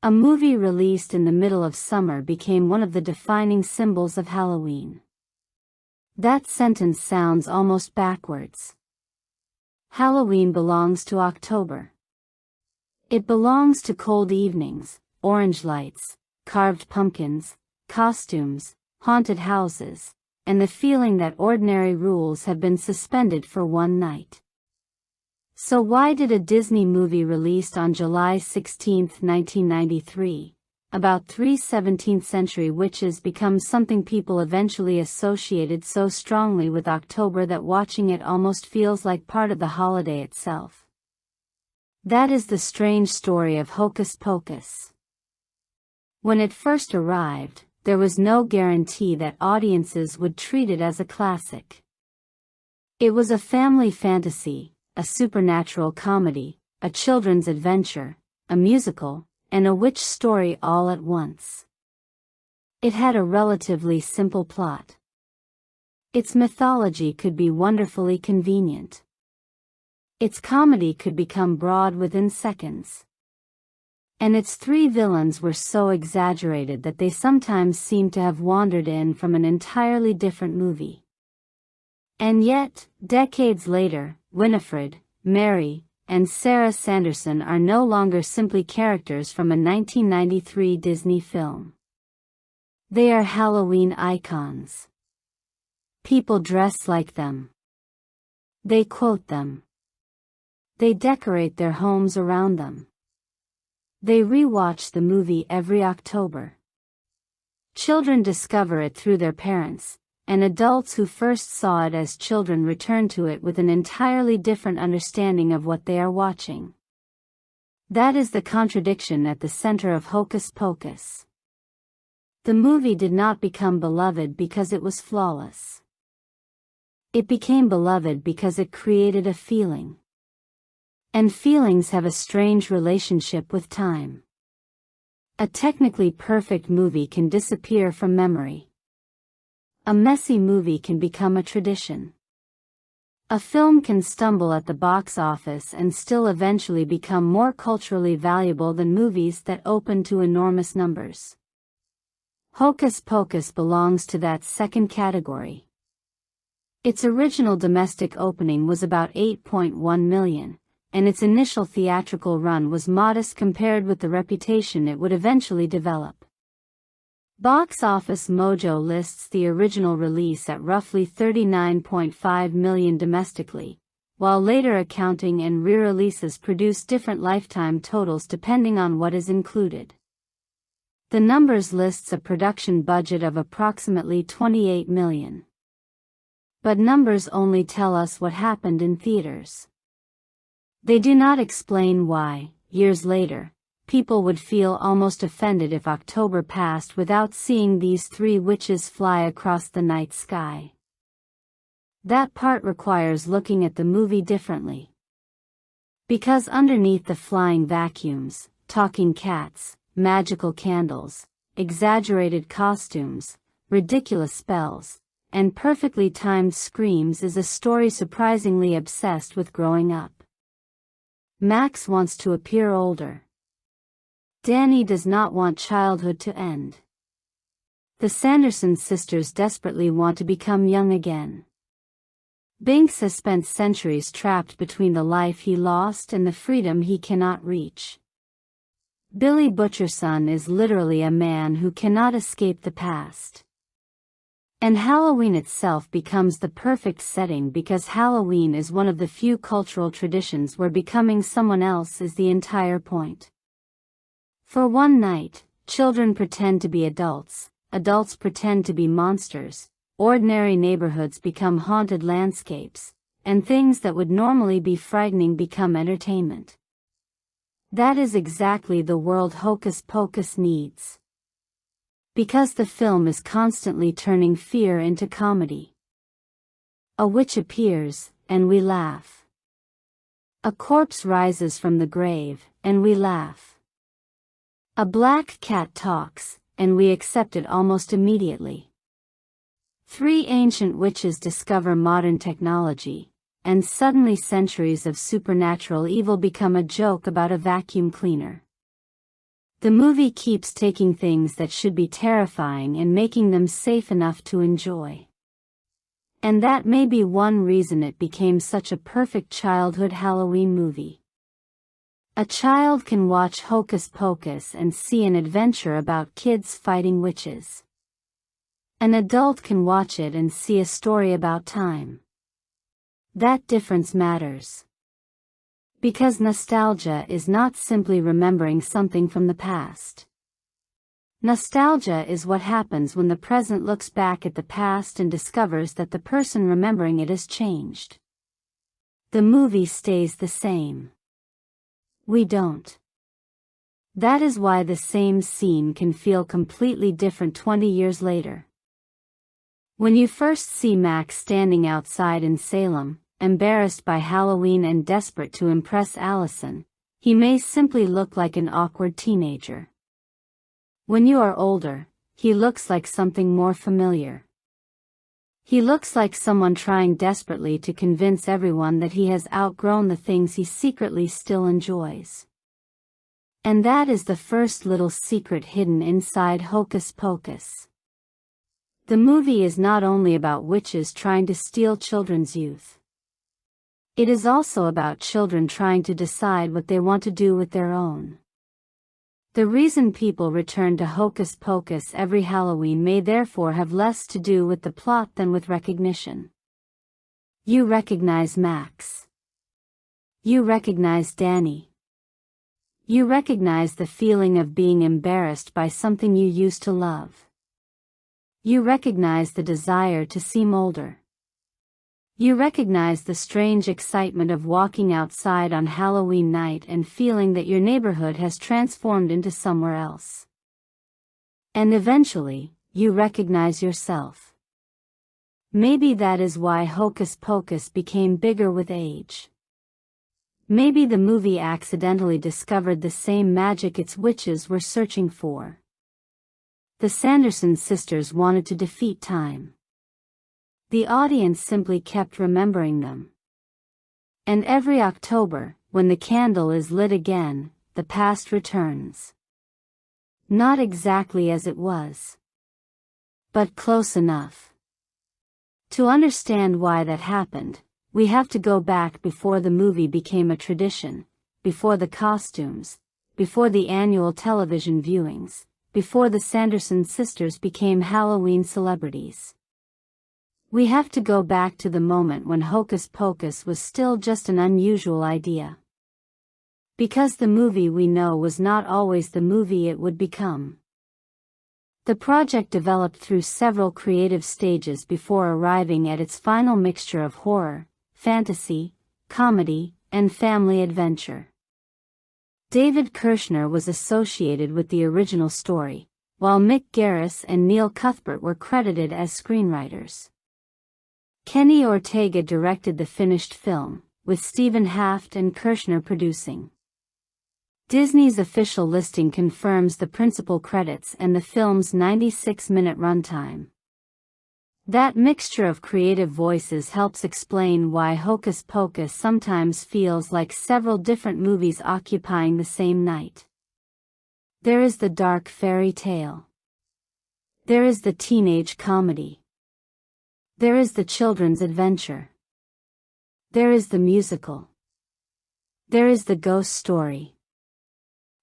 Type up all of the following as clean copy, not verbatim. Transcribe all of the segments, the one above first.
A movie released in the middle of summer became one of the defining symbols of Halloween. That sentence sounds almost backwards. Halloween belongs to October. It belongs to cold evenings, orange lights, carved pumpkins, costumes, haunted houses, and the feeling that ordinary rules have been suspended for one night. So why did a Disney movie released on July 16, 1993, about 3 17th-century witches become something people eventually associated so strongly with October that watching it almost feels like part of the holiday itself? That is the strange story of Hocus Pocus. When it first arrived, there was no guarantee that audiences would treat it as a classic. It was a family fantasy, a supernatural comedy, a children's adventure, a musical, and a witch story all at once. It had a relatively simple plot. Its mythology could be wonderfully convenient. Its comedy could become broad within seconds. And its 3 villains were so exaggerated that they sometimes seemed to have wandered in from an entirely different movie. And yet, decades later, Winifred, Mary, and Sarah Sanderson are no longer simply characters from a 1993 Disney film. They are Halloween icons. People dress like them. They quote them. They decorate their homes around them. They rewatch the movie every October. Children discover it through their parents, and adults who first saw it as children return to it with an entirely different understanding of what they are watching. That is the contradiction at the center of Hocus Pocus. The movie did not become beloved because it was flawless. It became beloved because it created a feeling. And feelings have a strange relationship with time. A technically perfect movie can disappear from memory. A messy movie can become a tradition. A film can stumble at the box office and still eventually become more culturally valuable than movies that open to enormous numbers. Hocus Pocus belongs to that second category. Its original domestic opening was about 8.1 million, and its initial theatrical run was modest compared with the reputation it would eventually develop. Box Office Mojo lists the original release at roughly 39.5 million domestically, while later accounting and re-releases produce different lifetime totals depending on what is included. The numbers lists a production budget of approximately 28 million. But numbers only tell us what happened in theaters. They do not explain why, years later, people would feel almost offended if October passed without seeing these 3 witches fly across the night sky. That part requires looking at the movie differently. Because underneath the flying vacuums, talking cats, magical candles, exaggerated costumes, ridiculous spells, and perfectly timed screams is a story surprisingly obsessed with growing up. Max wants to appear older. Danny does not want childhood to end. The Sanderson sisters desperately want to become young again. Binks has spent centuries trapped between the life he lost and the freedom he cannot reach. Billy Butcherson is literally a man who cannot escape the past. And Halloween itself becomes the perfect setting because Halloween is one of the few cultural traditions where becoming someone else is the entire point. For one night, children pretend to be adults, adults pretend to be monsters, ordinary neighborhoods become haunted landscapes, and things that would normally be frightening become entertainment. That is exactly the world Hocus Pocus needs. Because the film is constantly turning fear into comedy. A witch appears, and we laugh. A corpse rises from the grave, and we laugh. A black cat talks, and we accept it almost immediately. 3 ancient witches discover modern technology, and suddenly centuries of supernatural evil become a joke about a vacuum cleaner. The movie keeps taking things that should be terrifying and making them safe enough to enjoy. And that may be one reason it became such a perfect childhood Halloween movie. A child can watch Hocus Pocus and see an adventure about kids fighting witches. An adult can watch it and see a story about time. That difference matters. Because nostalgia is not simply remembering something from the past. Nostalgia is what happens when the present looks back at the past and discovers that the person remembering it has changed. The movie stays the same. We don't. That is why the same scene can feel completely different 20 years later. When you first see Max standing outside in Salem, embarrassed by Halloween and desperate to impress Allison, he may simply look like an awkward teenager. When you are older, he looks like something more familiar. He looks like someone trying desperately to convince everyone that he has outgrown the things he secretly still enjoys. And that is the first little secret hidden inside Hocus Pocus. The movie is not only about witches trying to steal children's youth. It is also about children trying to decide what they want to do with their own. The reason people return to Hocus Pocus every Halloween may therefore have less to do with the plot than with recognition. You recognize Max. You recognize Danny. You recognize the feeling of being embarrassed by something you used to love. You recognize the desire to seem older. You recognize the strange excitement of walking outside on Halloween night and feeling that your neighborhood has transformed into somewhere else. And eventually, you recognize yourself. Maybe that is why Hocus Pocus became bigger with age. Maybe the movie accidentally discovered the same magic its witches were searching for. The Sanderson sisters wanted to defeat time. The audience simply kept remembering them. And every October, when the candle is lit again, the past returns. Not exactly as it was, but close enough. To understand why that happened, we have to go back before the movie became a tradition, before the costumes, before the annual television viewings, before the Sanderson sisters became Halloween celebrities. We have to go back to the moment when Hocus Pocus was still just an unusual idea. Because the movie we know was not always the movie it would become. The project developed through several creative stages before arriving at its final mixture of horror, fantasy, comedy, and family adventure. David Kirshner was associated with the original story, while Mick Garris and Neil Cuthbert were credited as screenwriters. Kenny Ortega directed the finished film, with Stephen Haft and Kirshner producing. Disney's official listing confirms the principal credits and the film's 96-minute runtime. That mixture of creative voices helps explain why Hocus Pocus sometimes feels like several different movies occupying the same night. There is the dark fairy tale. There is the teenage comedy. There is the children's adventure. There is the musical. There is the ghost story.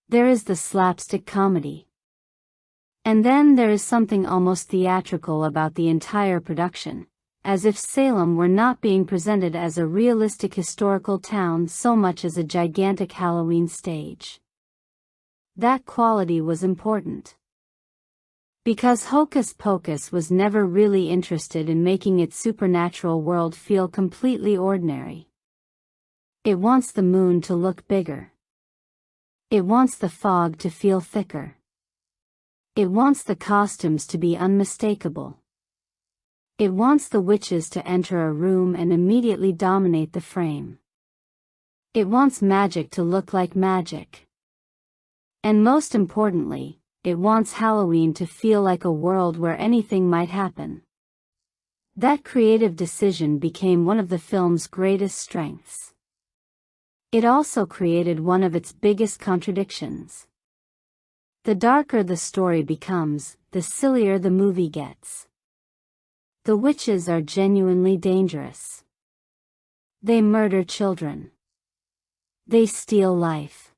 There is the slapstick comedy. And then there is something almost theatrical about the entire production, as if Salem were not being presented as a realistic historical town so much as a gigantic Halloween stage. That quality was important. Because Hocus Pocus was never really interested in making its supernatural world feel completely ordinary. It wants the moon to look bigger. It wants the fog to feel thicker. It wants the costumes to be unmistakable. It wants the witches to enter a room and immediately dominate the frame. It wants magic to look like magic. And most importantly, it wants Halloween to feel like a world where anything might happen. That creative decision became one of the film's greatest strengths. It also created one of its biggest contradictions. The darker the story becomes, the sillier the movie gets. The witches are genuinely dangerous. They murder children. They steal life.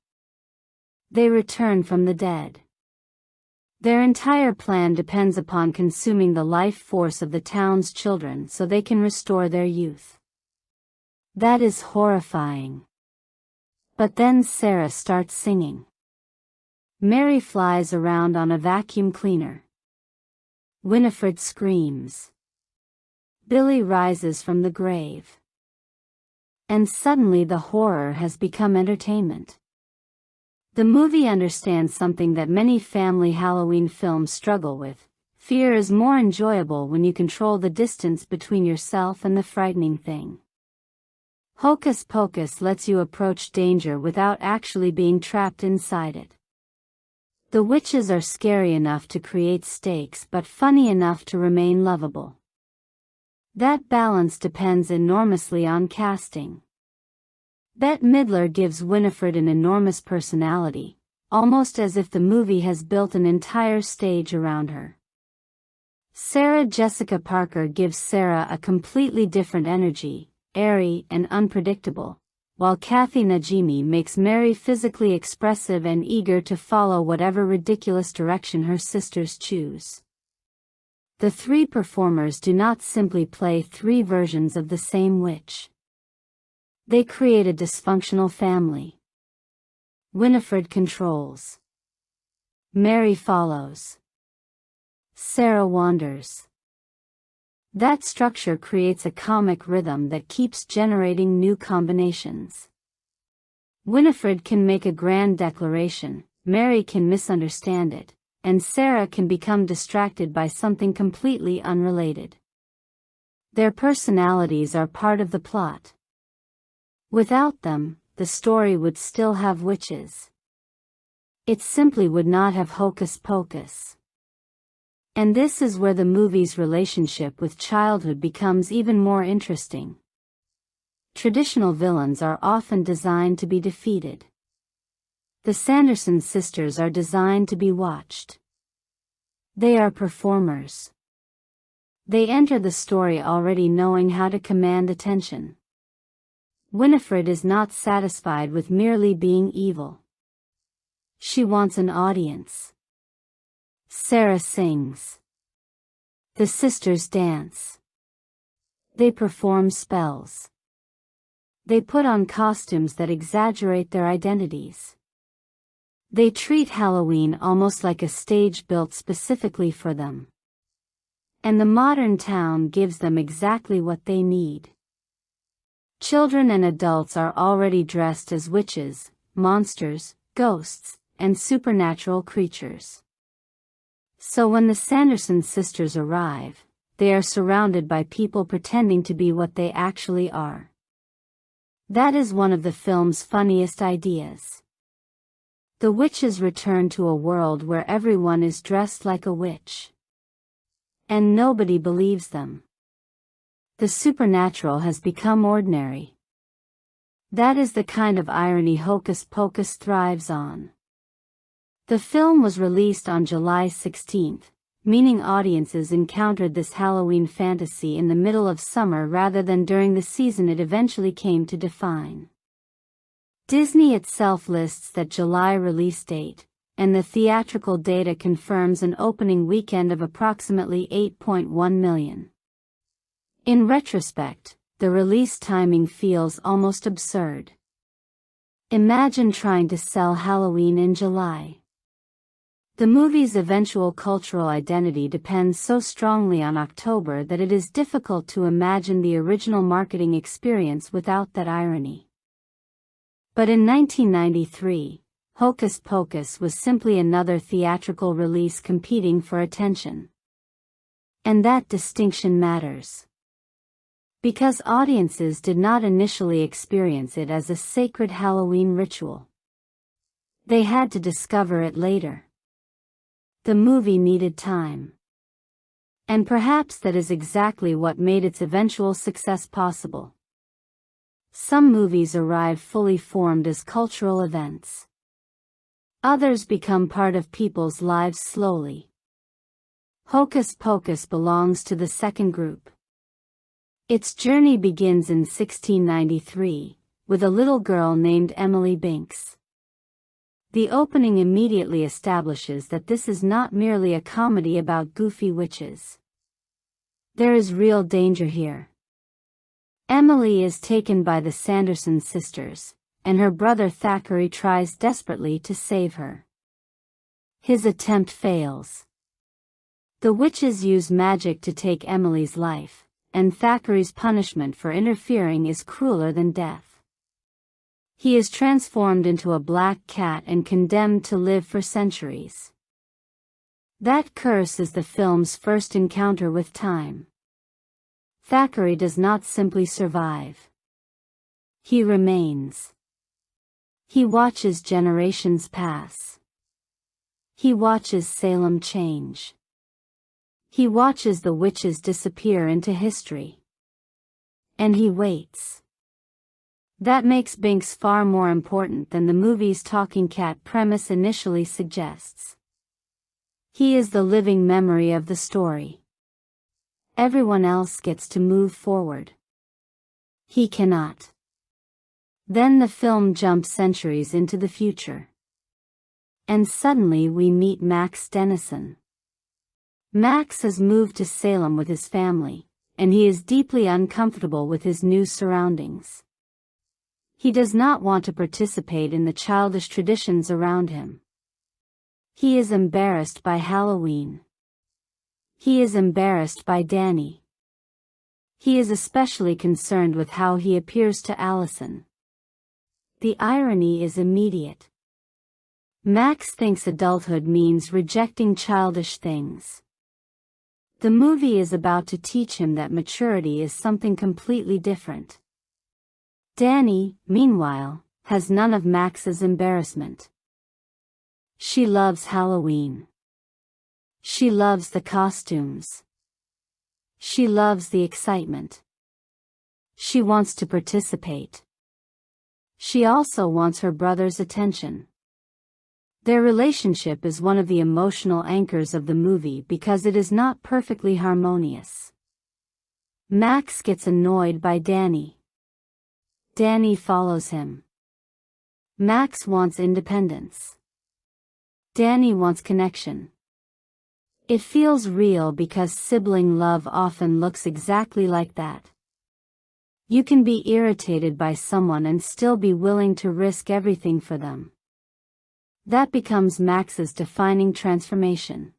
They return from the dead. Their entire plan depends upon consuming the life force of the town's children so they can restore their youth. That is horrifying. But then Sarah starts singing. Mary flies around on a vacuum cleaner. Winifred screams. Billy rises from the grave. And suddenly the horror has become entertainment. The movie understands something that many family Halloween films struggle with. Fear is more enjoyable when you control the distance between yourself and the frightening thing. Hocus Pocus lets you approach danger without actually being trapped inside it. The witches are scary enough to create stakes but funny enough to remain lovable. That balance depends enormously on casting. Bette Midler gives Winifred an enormous personality, almost as if the movie has built an entire stage around her. Sarah Jessica Parker gives Sarah a completely different energy, airy and unpredictable, while Kathy Najimy makes Mary physically expressive and eager to follow whatever ridiculous direction her sisters choose. The three performers do not simply play three versions of the same witch. They create a dysfunctional family. Winifred controls. Mary follows. Sarah wanders. That structure creates a comic rhythm that keeps generating new combinations. Winifred can make a grand declaration, Mary can misunderstand it, and Sarah can become distracted by something completely unrelated. Their personalities are part of the plot. Without them, the story would still have witches. It simply would not have Hocus Pocus. And this is where the movie's relationship with childhood becomes even more interesting. Traditional villains are often designed to be defeated. The Sanderson sisters are designed to be watched. They are performers. They enter the story already knowing how to command attention. Winifred is not satisfied with merely being evil. She wants an audience. Sarah sings. The sisters dance. They perform spells. They put on costumes that exaggerate their identities. They treat Halloween almost like a stage built specifically for them. And the modern town gives them exactly what they need. Children and adults are already dressed as witches, monsters, ghosts, and supernatural creatures. So when the Sanderson sisters arrive, they are surrounded by people pretending to be what they actually are. That is one of the film's funniest ideas. The witches return to a world where everyone is dressed like a witch. And nobody believes them. The supernatural has become ordinary. That is the kind of irony Hocus Pocus thrives on. The film was released on July 16, meaning audiences encountered this Halloween fantasy in the middle of summer rather than during the season it eventually came to define. Disney itself lists that July release date, and the theatrical data confirms an opening weekend of approximately 8.1 million. In retrospect, the release timing feels almost absurd. Imagine trying to sell Halloween in July. The movie's eventual cultural identity depends so strongly on October that it is difficult to imagine the original marketing experience without that irony. But in 1993, Hocus Pocus was simply another theatrical release competing for attention. And that distinction matters. Because audiences did not initially experience it as a sacred Halloween ritual. They had to discover it later. The movie needed time. And perhaps that is exactly what made its eventual success possible. Some movies arrive fully formed as cultural events. Others become part of people's lives slowly. Hocus Pocus belongs to the second group. Its journey begins in 1693, with a little girl named Emily Binks. The opening immediately establishes that this is not merely a comedy about goofy witches. There is real danger here. Emily is taken by the Sanderson sisters, and her brother Thackeray tries desperately to save her. His attempt fails. The witches use magic to take Emily's life, and Thackeray's punishment for interfering is crueler than death. He is transformed into a black cat and condemned to live for centuries. That curse is the film's first encounter with time. Thackeray does not simply survive. He remains. He watches generations pass. He watches Salem change. He watches the witches disappear into history. And he waits. That makes Binks far more important than the movie's talking cat premise initially suggests. He is the living memory of the story. Everyone else gets to move forward. He cannot. Then the film jumps centuries into the future. And suddenly we meet Max Dennison. Max has moved to Salem with his family, and he is deeply uncomfortable with his new surroundings. He does not want to participate in the childish traditions around him. He is embarrassed by Halloween. He is embarrassed by Danny. He is especially concerned with how he appears to Allison. The irony is immediate. Max thinks adulthood means rejecting childish things. The movie is about to teach him that maturity is something completely different. Danny, meanwhile, has none of Max's embarrassment. She loves Halloween. She loves the costumes. She loves the excitement. She wants to participate. She also wants her brother's attention. Their relationship is one of the emotional anchors of the movie because it is not perfectly harmonious. Max gets annoyed by Danny. Danny follows him. Max wants independence. Danny wants connection. It feels real because sibling love often looks exactly like that. You can be irritated by someone and still be willing to risk everything for them. That becomes Max's defining transformation.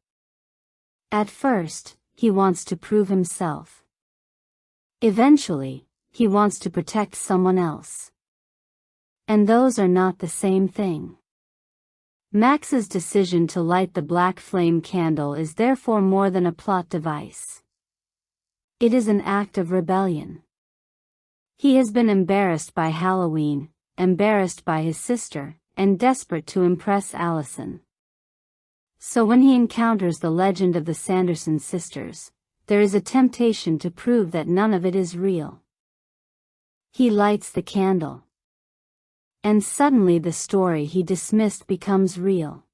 At first, he wants to prove himself. Eventually, he wants to protect someone else. And those are not the same thing. Max's decision to light the black flame candle is therefore more than a plot device. It is an act of rebellion. He has been embarrassed by Halloween, embarrassed by his sister, and desperate to impress Allison. So when he encounters the legend of the Sanderson sisters, there is a temptation to prove that none of it is real. He lights the candle. And suddenly the story he dismissed becomes real.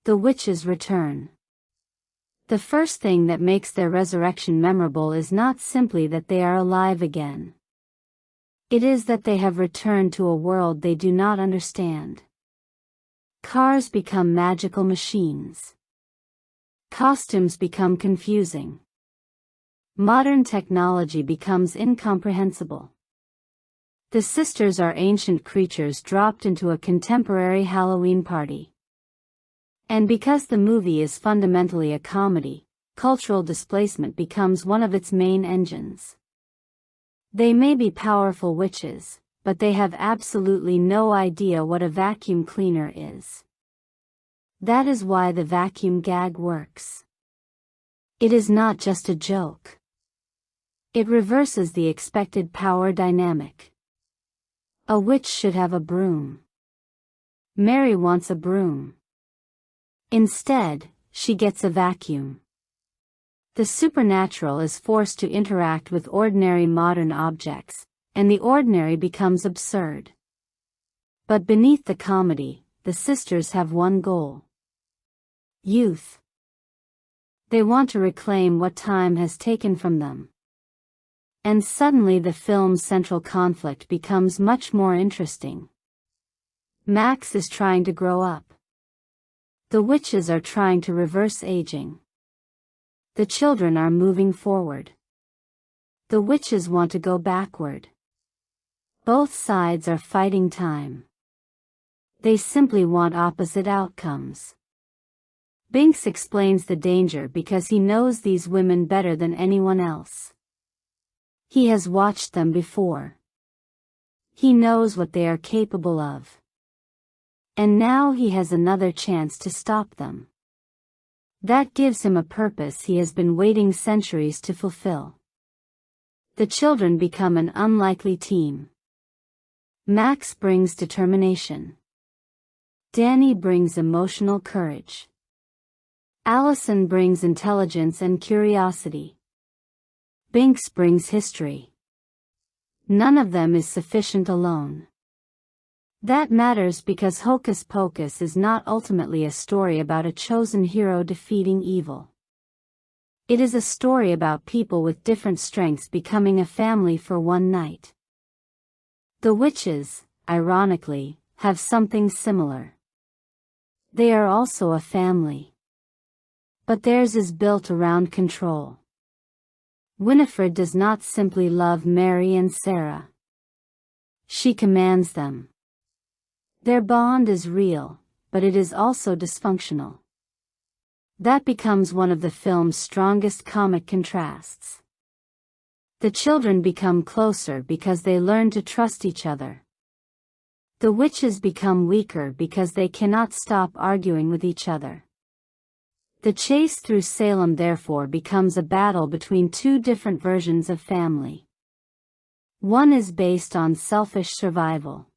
The witches return. The first thing that makes their resurrection memorable is not simply that they are alive again. It is that they have returned to a world they do not understand. Cars become magical machines. Costumes become confusing. Modern technology becomes incomprehensible. The sisters are ancient creatures dropped into a contemporary Halloween party. And because the movie is fundamentally a comedy, cultural displacement becomes one of its main engines. They may be powerful witches, but they have absolutely no idea what a vacuum cleaner is. That is why the vacuum gag works. It is not just a joke. It reverses the expected power dynamic. A witch should have a broom. Mary wants a broom. Instead, she gets a vacuum. The supernatural is forced to interact with ordinary modern objects, and the ordinary becomes absurd. But beneath the comedy, the sisters have one goal: youth. They want to reclaim what time has taken from them. And suddenly the film's central conflict becomes much more interesting. Max is trying to grow up. The witches are trying to reverse aging. The children are moving forward. The witches want to go backward. Both sides are fighting time. They simply want opposite outcomes. Binks explains the danger because he knows these women better than anyone else. He has watched them before. He knows what they are capable of. And now he has another chance to stop them. That gives him a purpose he has been waiting centuries to fulfill. The children become an unlikely team. Max brings determination. Danny brings emotional courage. Allison brings intelligence and curiosity. Binks brings history. None of them is sufficient alone. That matters because Hocus Pocus is not ultimately a story about a chosen hero defeating evil. It is a story about people with different strengths becoming a family for one night. The witches, ironically, have something similar. They are also a family. But theirs is built around control. Winifred does not simply love Mary and Sarah. She commands them. Their bond is real, but it is also dysfunctional. That becomes one of the film's strongest comic contrasts. The children become closer because they learn to trust each other. The witches become weaker because they cannot stop arguing with each other. The chase through Salem therefore becomes a battle between two different versions of family. One is based on selfish survival.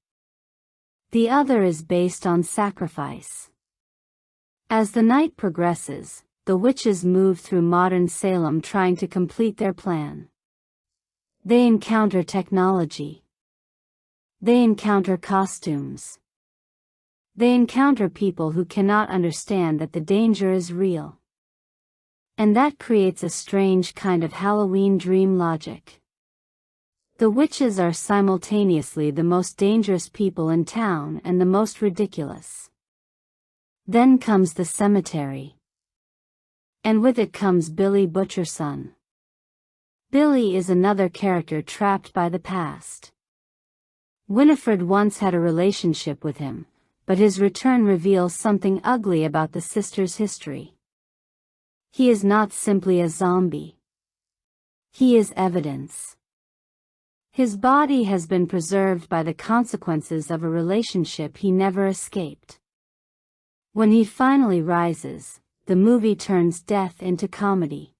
The other is based on sacrifice. As the night progresses, the witches move through modern Salem trying to complete their plan. They encounter technology. They encounter costumes. They encounter people who cannot understand that the danger is real. And that creates a strange kind of Halloween dream logic. The witches are simultaneously the most dangerous people in town and the most ridiculous. Then comes the cemetery. And with it comes Billy Butcherson. Billy is another character trapped by the past. Winifred once had a relationship with him, but his return reveals something ugly about the sisters' history. He is not simply a zombie. He is evidence. His body has been preserved by the consequences of a relationship he never escaped. When he finally rises, the movie turns death into comedy.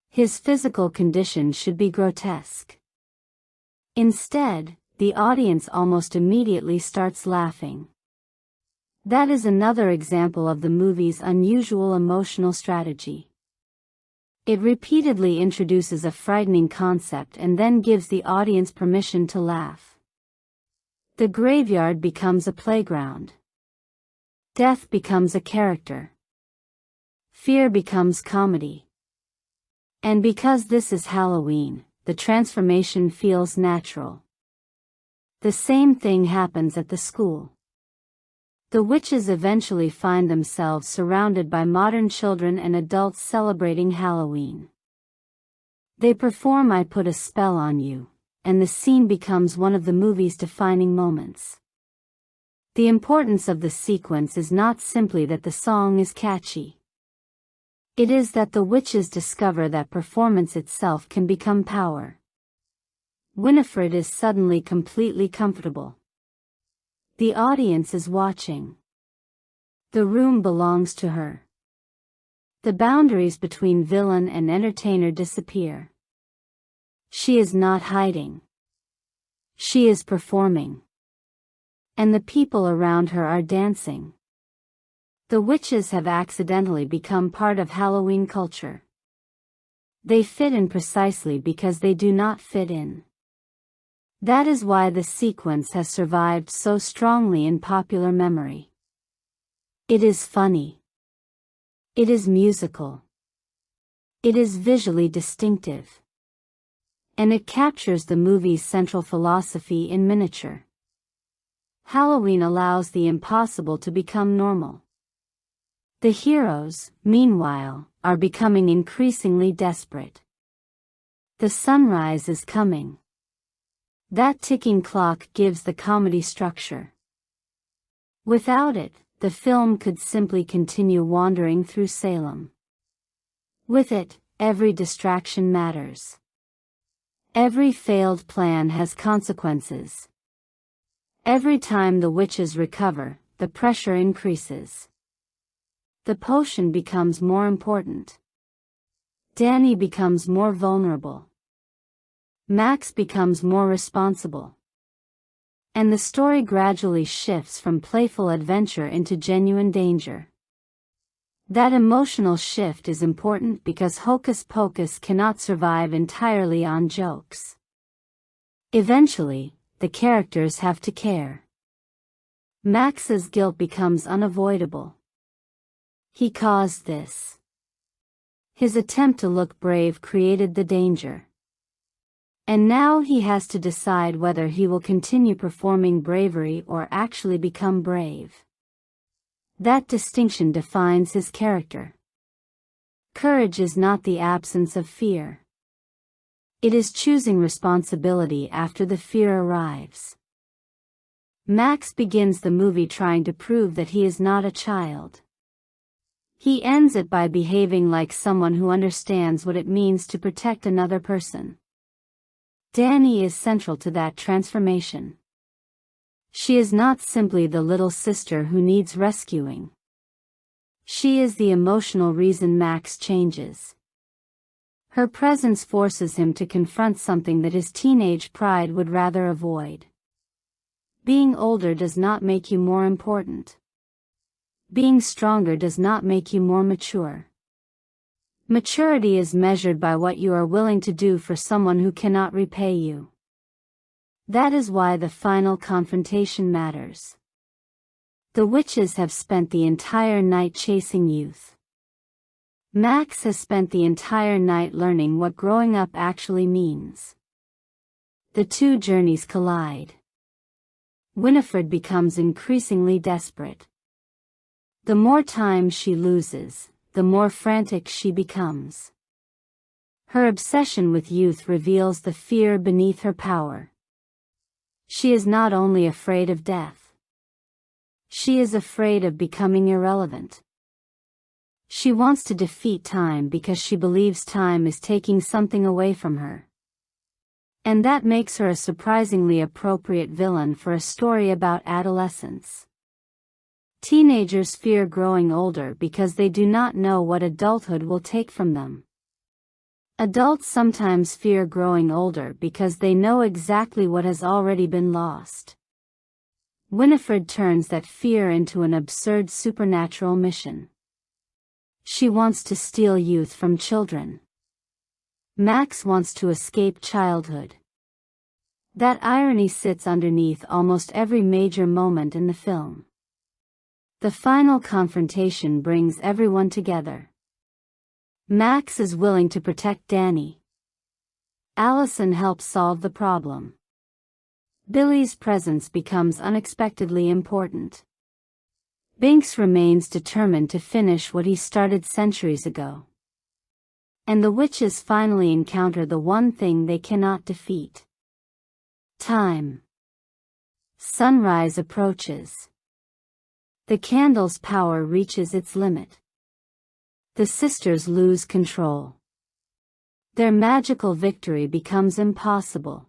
His physical condition should be grotesque. Instead, the audience almost immediately starts laughing. That is another example of the movie's unusual emotional strategy. It repeatedly introduces a frightening concept and then gives the audience permission to laugh. The graveyard becomes a playground. Death becomes a character. Fear becomes comedy. And because this is Halloween, the transformation feels natural. The same thing happens at the school. The witches eventually find themselves surrounded by modern children and adults celebrating Halloween. They perform "I Put a Spell on You," and the scene becomes one of the movie's defining moments. The importance of the sequence is not simply that the song is catchy. It is that the witches discover that performance itself can become power. Winifred is suddenly completely comfortable. The audience is watching. The room belongs to her. The boundaries between villain and entertainer disappear. She is not hiding. She is performing. And the people around her are dancing. The witches have accidentally become part of Halloween culture. They fit in precisely because they do not fit in. That is why the sequence has survived so strongly in popular memory. It is funny. It is musical. It is visually distinctive. And it captures the movie's central philosophy in miniature. Halloween allows the impossible to become normal. The heroes, meanwhile, are becoming increasingly desperate. The sunrise is coming. That ticking clock gives the comedy structure. Without it, the film could simply continue wandering through Salem. With it, every distraction matters. Every failed plan has consequences. Every time the witches recover, the pressure increases. The potion becomes more important. Danny becomes more vulnerable. Max becomes more responsible. And the story gradually shifts from playful adventure into genuine danger. That emotional shift is important because Hocus Pocus cannot survive entirely on jokes. Eventually, the characters have to care. Max's guilt becomes unavoidable. He caused this. His attempt to look brave created the danger. And now he has to decide whether he will continue performing bravery or actually become brave. That distinction defines his character. Courage is not the absence of fear. It is choosing responsibility after the fear arrives. Max begins the movie trying to prove that he is not a child. He ends it by behaving like someone who understands what it means to protect another person. Danny is central to that transformation. She is not simply the little sister who needs rescuing. She is the emotional reason Max changes. Her presence forces him to confront something that his teenage pride would rather avoid. Being older does not make you more important. Being stronger does not make you more mature. Maturity is measured by what you are willing to do for someone who cannot repay you. That is why the final confrontation matters. The witches have spent the entire night chasing youth. Max has spent the entire night learning what growing up actually means. The two journeys collide. Winifred becomes increasingly desperate. The more time she loses, the more frantic she becomes. Her obsession with youth reveals the fear beneath her power. She is not only afraid of death. She is afraid of becoming irrelevant. She wants to defeat time because she believes time is taking something away from her. And that makes her a surprisingly appropriate villain for a story about adolescence. Teenagers fear growing older because they do not know what adulthood will take from them. Adults sometimes fear growing older because they know exactly what has already been lost. Winifred turns that fear into an absurd supernatural mission. She wants to steal youth from children. Max wants to escape childhood. That irony sits underneath almost every major moment in the film. The final confrontation brings everyone together. Max is willing to protect Danny. Allison helps solve the problem. Billy's presence becomes unexpectedly important. Binks remains determined to finish what he started centuries ago. And the witches finally encounter the one thing they cannot defeat. Time. Sunrise approaches. The candle's power reaches its limit. The sisters lose control. Their magical victory becomes impossible.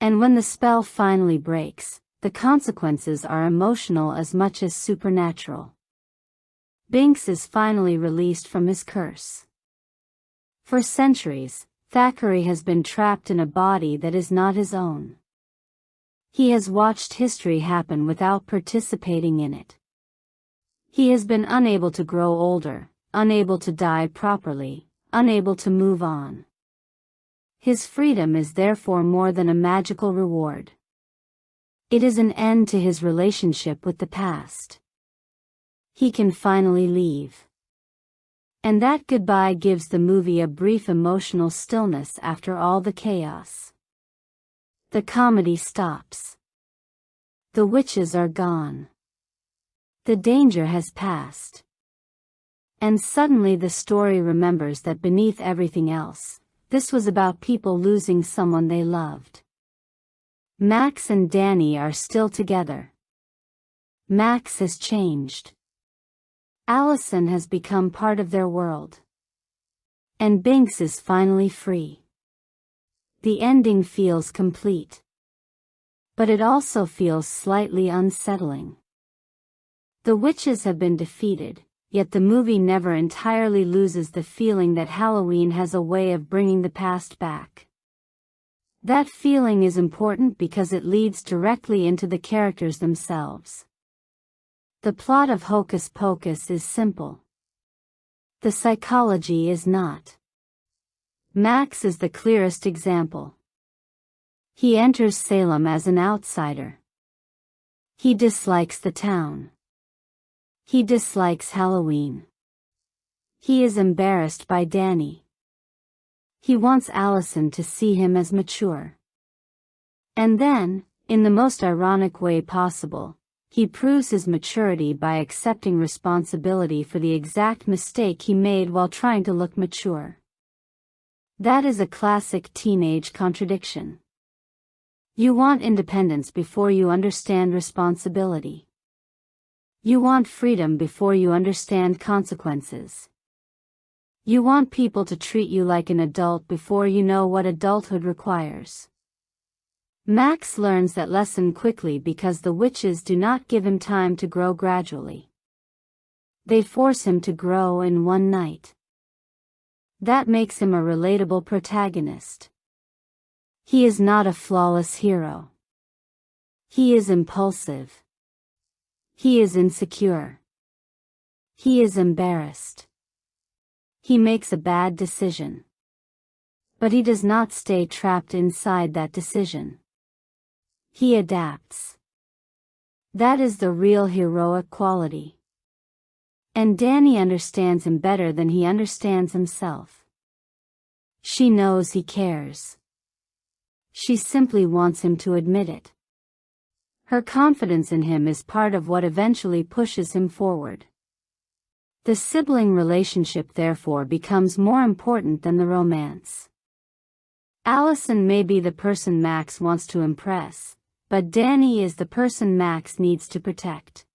And when the spell finally breaks, the consequences are emotional as much as supernatural. Binks is finally released from his curse. For centuries, Thackeray has been trapped in a body that is not his own. He has watched history happen without participating in it. He has been unable to grow older, unable to die properly, unable to move on. His freedom is therefore more than a magical reward. It is an end to his relationship with the past. He can finally leave. And that goodbye gives the movie a brief emotional stillness after all the chaos. The comedy stops. The witches are gone. The danger has passed. And suddenly the story remembers that beneath everything else, this was about people losing someone they loved. Max and Danny are still together. Max has changed. Allison has become part of their world. And Binks is finally free. The ending feels complete. But it also feels slightly unsettling. The witches have been defeated, yet the movie never entirely loses the feeling that Halloween has a way of bringing the past back. That feeling is important because it leads directly into the characters themselves. The plot of Hocus Pocus is simple. The psychology is not. Max is the clearest example. He enters Salem as an outsider. He dislikes the town. He dislikes Halloween. He is embarrassed by Danny. He wants Allison to see him as mature. And then, in the most ironic way possible, he proves his maturity by accepting responsibility for the exact mistake he made while trying to look mature. That is a classic teenage contradiction. You want independence before you understand responsibility. You want freedom before you understand consequences. You want people to treat you like an adult before you know what adulthood requires. Max learns that lesson quickly because the witches do not give him time to grow gradually. They force him to grow in one night. That makes him a relatable protagonist. He is not a flawless hero. He is impulsive. He is insecure. He is embarrassed. He makes a bad decision. But he does not stay trapped inside that decision. He adapts. That is the real heroic quality. And Danny understands him better than he understands himself. She knows he cares. She simply wants him to admit it. Her confidence in him is part of what eventually pushes him forward. The sibling relationship therefore becomes more important than the romance. Allison may be the person Max wants to impress, but Danny is the person Max needs to protect.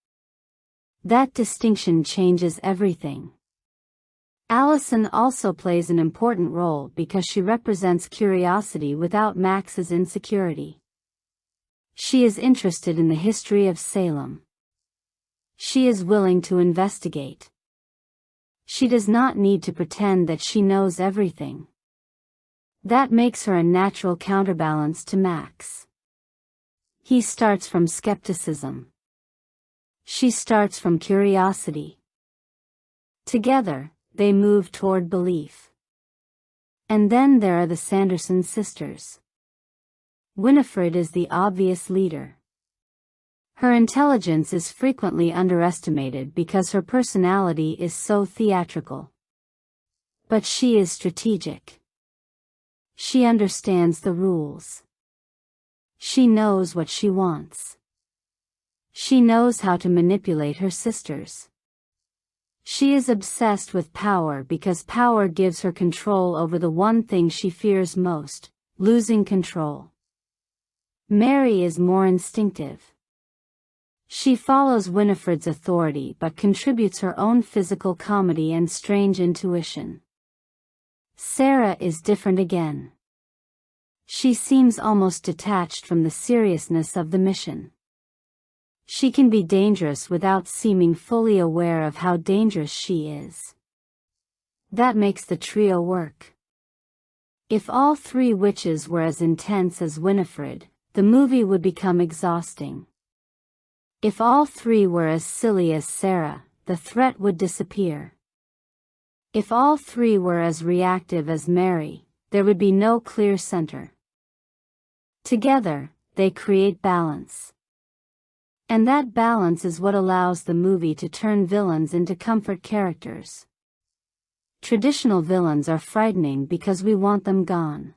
That distinction changes everything. Allison also plays an important role because she represents curiosity without Max's insecurity. She is interested in the history of Salem. She is willing to investigate. She does not need to pretend that she knows everything. That makes her a natural counterbalance to Max. He starts from skepticism. She starts from curiosity. Together, they move toward belief. And then there are the Sanderson sisters. Winifred is the obvious leader. Her intelligence is frequently underestimated because her personality is so theatrical. But she is strategic. She understands the rules. She knows what she wants. She knows how to manipulate her sisters. She is obsessed with power because power gives her control over the one thing she fears most, losing control. Mary is more instinctive. She follows Winifred's authority but contributes her own physical comedy and strange intuition. Sarah is different again. She seems almost detached from the seriousness of the mission. She can be dangerous without seeming fully aware of how dangerous she is. That makes the trio work. If all three witches were as intense as Winifred, the movie would become exhausting. If all three were as silly as Sarah, the threat would disappear. If all three were as reactive as Mary, there would be no clear center. Together, they create balance. And that balance is what allows the movie to turn villains into comfort characters. Traditional villains are frightening because we want them gone.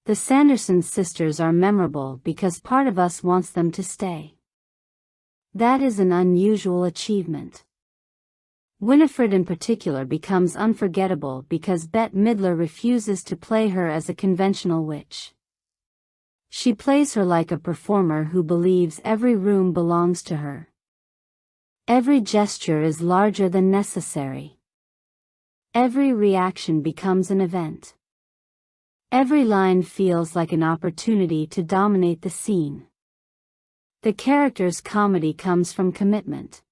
The Sanderson sisters are memorable because part of us wants them to stay. That is an unusual achievement. Winifred in particular becomes unforgettable because Bette Midler refuses to play her as a conventional witch. She plays her like a performer who believes every room belongs to her. Every gesture is larger than necessary. Every reaction becomes an event. Every line feels like an opportunity to dominate the scene. The character's comedy comes from commitment.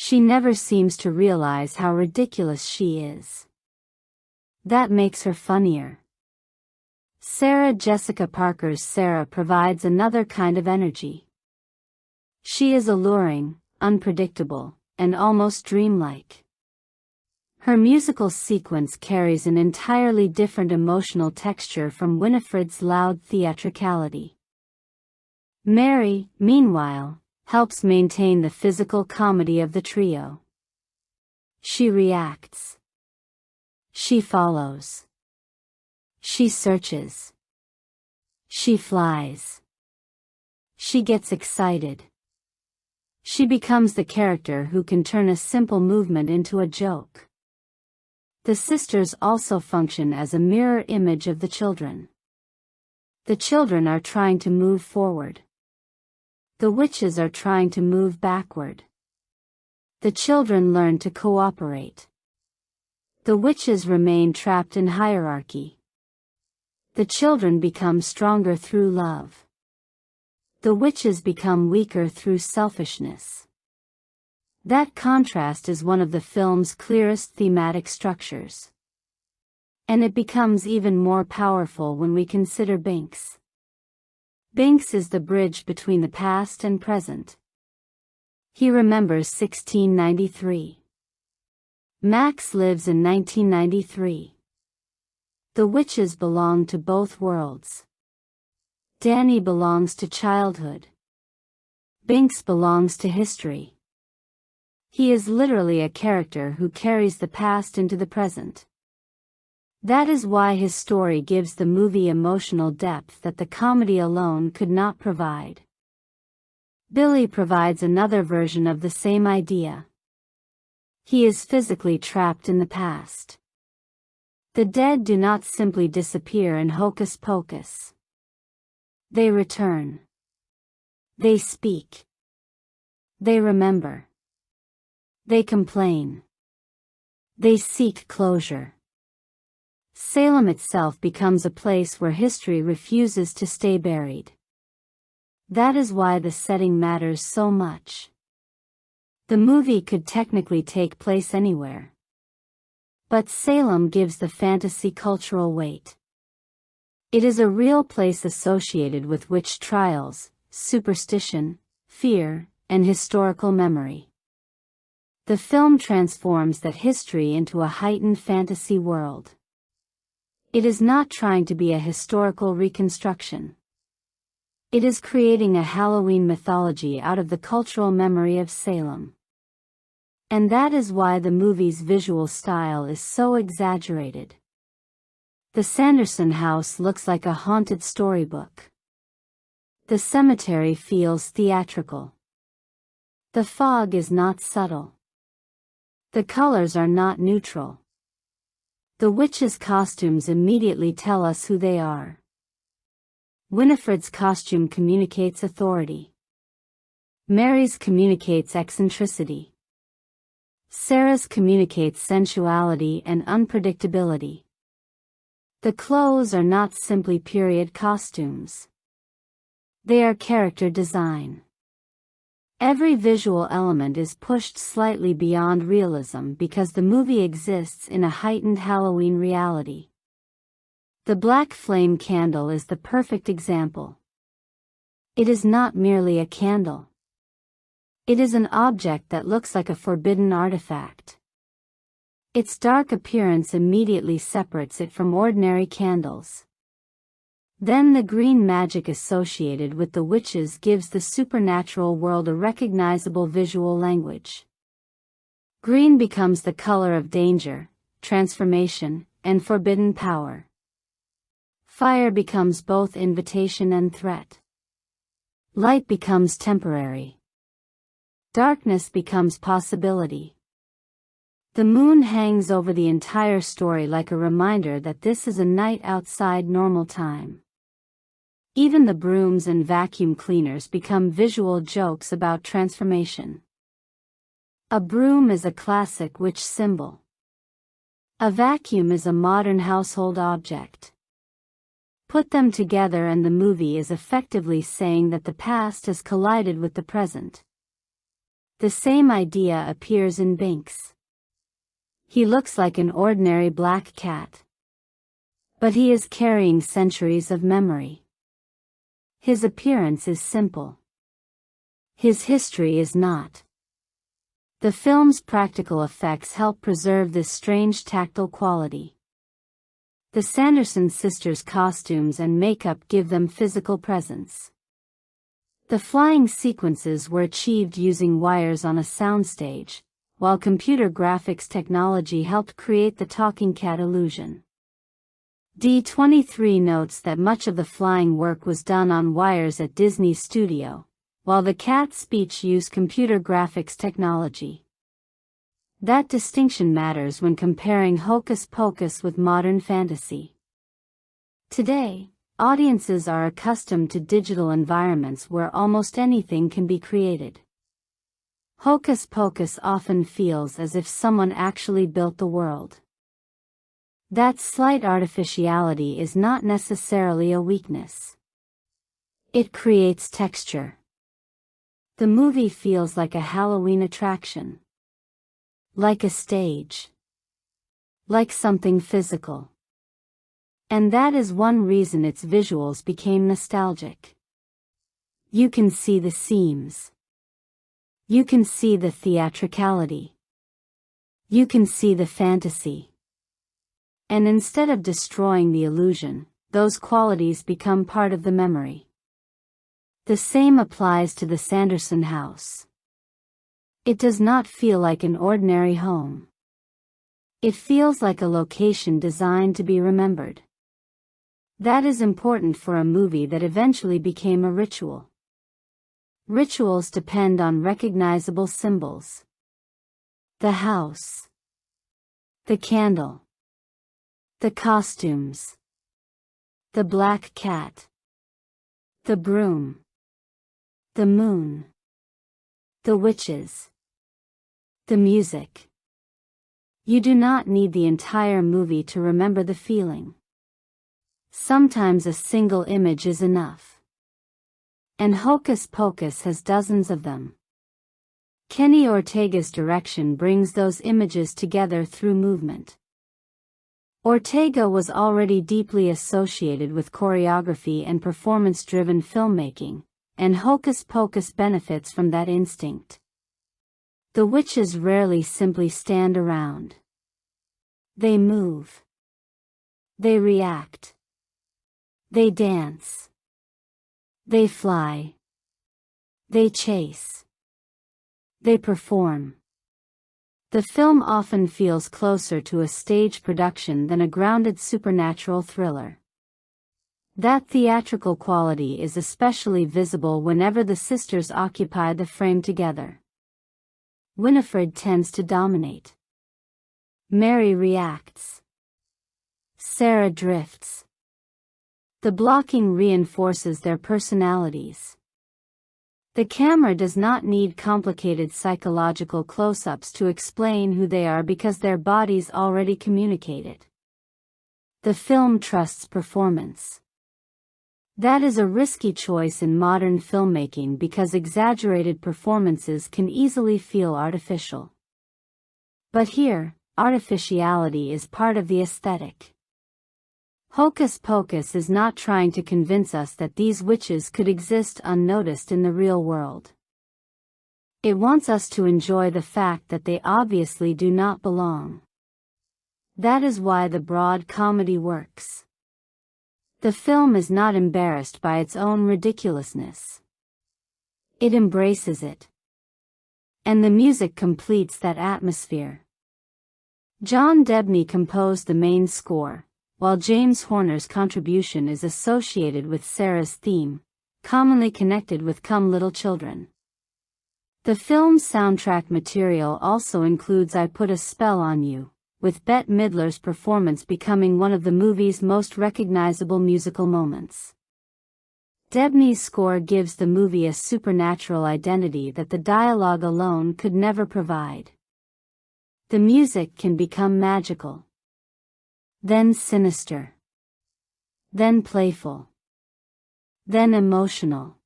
She never seems to realize how ridiculous she is. That makes her funnier. Sarah Jessica Parker's Sarah provides another kind of energy. She is alluring, unpredictable, and almost dreamlike. Her musical sequence carries an entirely different emotional texture from Winifred's loud theatricality. Mary, meanwhile, helps maintain the physical comedy of the trio. She reacts. She follows. She searches. She flies. She gets excited. She becomes the character who can turn a simple movement into a joke. The sisters also function as a mirror image of the children. The children are trying to move forward. The witches are trying to move backward. The children learn to cooperate. The witches remain trapped in hierarchy. The children become stronger through love. The witches become weaker through selfishness. That contrast is one of the film's clearest thematic structures. And it becomes even more powerful when we consider Binks. Binks is the bridge between the past and present. He remembers 1693. Max lives in 1993. The witches belong to both worlds. Danny belongs to childhood. Binks belongs to history. He is literally a character who carries the past into the present. That is why his story gives the movie emotional depth that the comedy alone could not provide. Billy provides another version of the same idea. He is physically trapped in the past. The dead do not simply disappear in Hocus Pocus. They return. They speak. They remember. They complain. They seek closure. Salem itself becomes a place where history refuses to stay buried. That is why the setting matters so much. The movie could technically take place anywhere. But Salem gives the fantasy cultural weight. It is a real place associated with witch trials, superstition, fear, and historical memory. The film transforms that history into a heightened fantasy world. It is not trying to be a historical reconstruction. It is creating a Halloween mythology out of the cultural memory of Salem. And that is why the movie's visual style is so exaggerated. The Sanderson house looks like a haunted storybook. The cemetery feels theatrical. The fog is not subtle. The colors are not neutral. The witches' costumes immediately tell us who they are. Winifred's costume communicates authority. Mary's communicates eccentricity. Sarah's communicates sensuality and unpredictability. The clothes are not simply period costumes. They are character design. Every visual element is pushed slightly beyond realism because the movie exists in a heightened Halloween reality. The black flame candle is the perfect example. It is not merely a candle. It is an object that looks like a forbidden artifact. Its dark appearance immediately separates it from ordinary candles. Then the green magic associated with the witches gives the supernatural world a recognizable visual language. Green becomes the color of danger, transformation, and forbidden power. Fire becomes both invitation and threat. Light becomes temporary. Darkness becomes possibility. The moon hangs over the entire story like a reminder that this is a night outside normal time. Even the brooms and vacuum cleaners become visual jokes about transformation. A broom is a classic witch symbol. A vacuum is a modern household object. Put them together and the movie is effectively saying that the past has collided with the present. The same idea appears in Binks. He looks like an ordinary black cat. But he is carrying centuries of memory. His appearance is simple. His history is not. The film's practical effects help preserve this strange tactile quality. The Sanderson sisters' costumes and makeup give them physical presence. The flying sequences were achieved using wires on a soundstage, while computer graphics technology helped create the talking cat illusion. D23 notes that much of the flying work was done on wires at Disney's studio, while the cat's speech used computer graphics technology. That distinction matters when comparing Hocus Pocus with modern fantasy. Today, audiences are accustomed to digital environments where almost anything can be created. Hocus Pocus often feels as if someone actually built the world. That slight artificiality is not necessarily a weakness. It creates texture. The movie feels like a Halloween attraction. Like a stage. Like something physical. And that is one reason its visuals became nostalgic. You can see the seams. You can see the theatricality. You can see the fantasy. And instead of destroying the illusion, those qualities become part of the memory. The same applies to the Sanderson house. It does not feel like an ordinary home. It feels like a location designed to be remembered. That is important for a movie that eventually became a ritual. Rituals depend on recognizable symbols. The house. The candle. The costumes. The black cat. The broom. The moon. The witches. The music. You do not need the entire movie to remember the feeling. Sometimes a single image is enough. And Hocus Pocus has dozens of them. Kenny Ortega's direction brings those images together through movement. Ortega was already deeply associated with choreography and performance-driven filmmaking, and Hocus Pocus benefits from that instinct. The witches rarely simply stand around. They move. They react. They dance. They fly. They chase. They perform. The film often feels closer to a stage production than a grounded supernatural thriller. That theatrical quality is especially visible whenever the sisters occupy the frame together. Winifred tends to dominate. Mary reacts. Sarah drifts. The blocking reinforces their personalities. The camera does not need complicated psychological close-ups to explain who they are because their bodies already communicate it. The film trusts performance. That is a risky choice in modern filmmaking because exaggerated performances can easily feel artificial. But here, artificiality is part of the aesthetic. Hocus Pocus is not trying to convince us that these witches could exist unnoticed in the real world. It wants us to enjoy the fact that they obviously do not belong. That is why the broad comedy works. The film is not embarrassed by its own ridiculousness. It embraces it. And the music completes that atmosphere. John Debney composed the main score, while James Horner's contribution is associated with Sarah's theme, commonly connected with Come Little Children. The film's soundtrack material also includes I Put a Spell on You, with Bette Midler's performance becoming one of the movie's most recognizable musical moments. Debney's score gives the movie a supernatural identity that the dialogue alone could never provide. The music can become magical, then sinister, then playful, then emotional.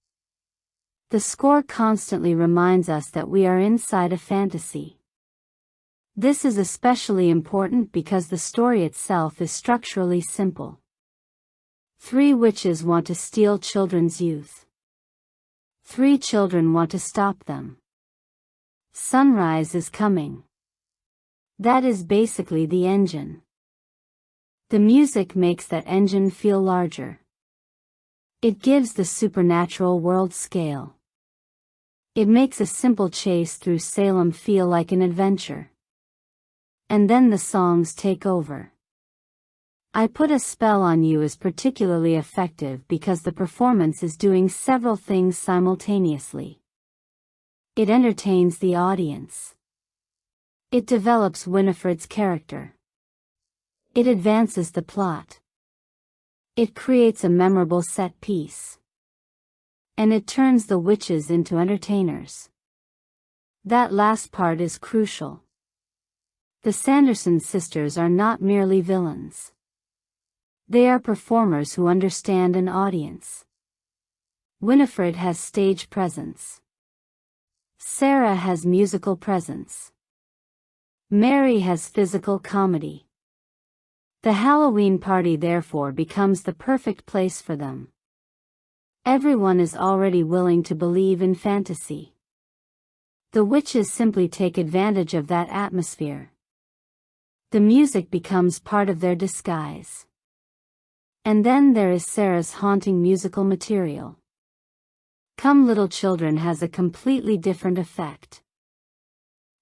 The score constantly reminds us that we are inside a fantasy. This is especially important because the story itself is structurally simple. 3 witches want to steal children's youth. 3 children want to stop them. Sunrise is coming. That is basically the engine. The music makes that engine feel larger. It gives the supernatural world scale. It makes a simple chase through Salem feel like an adventure. And then the songs take over. I Put a Spell on You is particularly effective because the performance is doing several things simultaneously. It entertains the audience. It develops Winifred's character. It advances the plot. It creates a memorable set piece. And it turns the witches into entertainers. That last part is crucial. The Sanderson sisters are not merely villains. They are performers who understand an audience. Winifred has stage presence. Sarah has musical presence. Mary has physical comedy. The Halloween party therefore becomes the perfect place for them. Everyone is already willing to believe in fantasy. The witches simply take advantage of that atmosphere. The music becomes part of their disguise. And then there is Sarah's haunting musical material. Come Little Children has a completely different effect.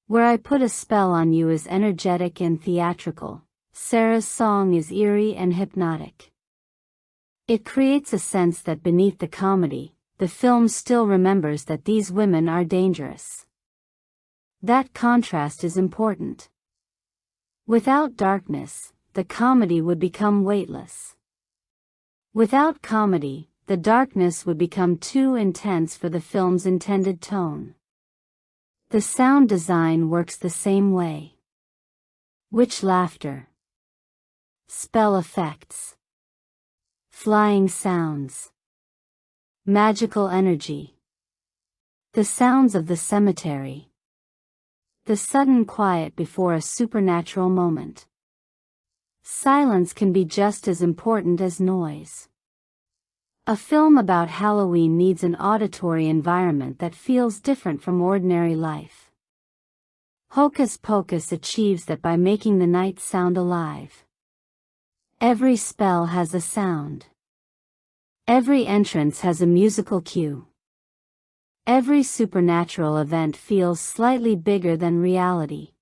Where I Put a Spell on You is energetic and theatrical, Sarah's song is eerie and hypnotic. It creates a sense that beneath the comedy, the film still remembers that these women are dangerous. That contrast is important. Without darkness, the comedy would become weightless. Without comedy, the darkness would become too intense for the film's intended tone. The sound design works the same way. Witch laughter. Spell effects. Flying sounds. Magical energy. The sounds of the cemetery. The sudden quiet before a supernatural moment. Silence can be just as important as noise. A film about Halloween needs an auditory environment that feels different from ordinary life. Hocus Pocus achieves that by making the night sound alive. Every spell has a sound. Every entrance has a musical cue. Every supernatural event feels slightly bigger than reality.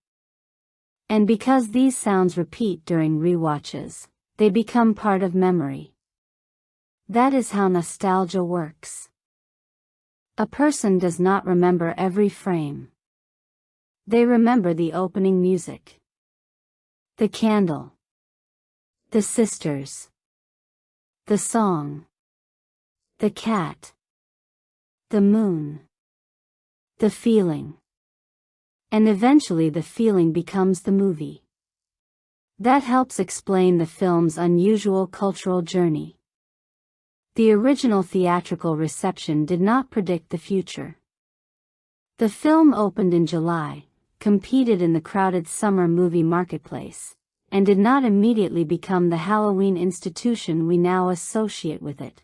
And because these sounds repeat during rewatches, they become part of memory. That is how nostalgia works. A person does not remember every frame. They remember the opening music. The candle. The sisters. The song. The cat. The moon. The feeling. And eventually the feeling becomes the movie. That helps explain the film's unusual cultural journey. The original theatrical reception did not predict the future. The film opened in July, competed in the crowded summer movie marketplace, and did not immediately become the Halloween institution we now associate with it.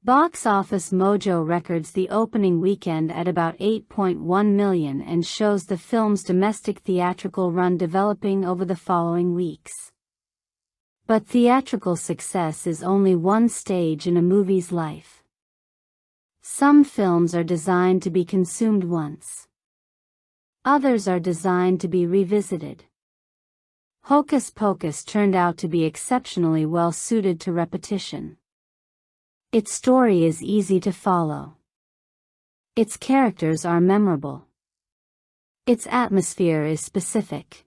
Box Office Mojo records the opening weekend at about 8.1 million and shows the film's domestic theatrical run developing over the following weeks. But theatrical success is only one stage in a movie's life. Some films are designed to be consumed once. Others are designed to be revisited. Hocus Pocus turned out to be exceptionally well suited to repetition. Its story is easy to follow. Its characters are memorable. Its atmosphere is specific.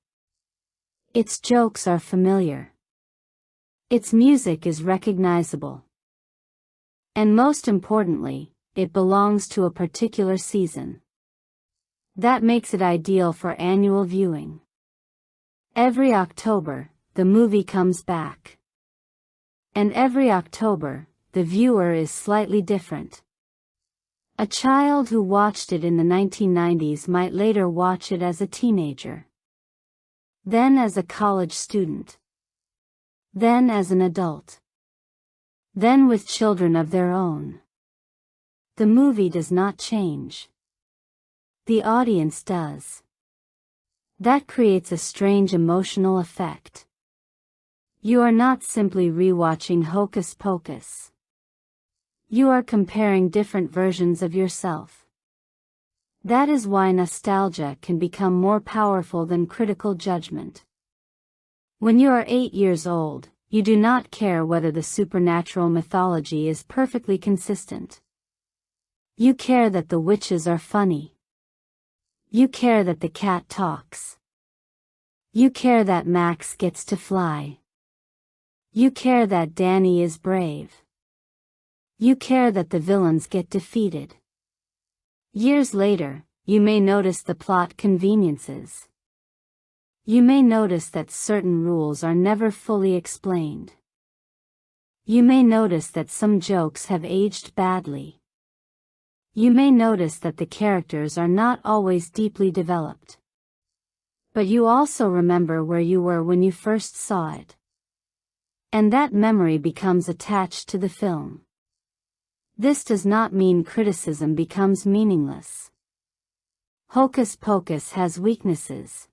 Its jokes are familiar. Its music is recognizable. And most importantly, it belongs to a particular season. That makes it ideal for annual viewing. Every October, the movie comes back. And every October, the viewer is slightly different. A child who watched it in the 1990s might later watch it as a teenager. Then as a college student. Then as an adult. Then with children of their own. The movie does not change. The audience does. That creates a strange emotional effect. You are not simply rewatching Hocus Pocus. You are comparing different versions of yourself. That is why nostalgia can become more powerful than critical judgment. When you are 8 years old, you do not care whether the supernatural mythology is perfectly consistent. You care that the witches are funny. You care that the cat talks. You care that Max gets to fly. You care that Danny is brave. You care that the villains get defeated. Years later, you may notice the plot conveniences. You may notice that certain rules are never fully explained. You may notice that some jokes have aged badly. You may notice that the characters are not always deeply developed. But you also remember where you were when you first saw it. And that memory becomes attached to the film. This does not mean criticism becomes meaningless. Hocus Pocus has weaknesses.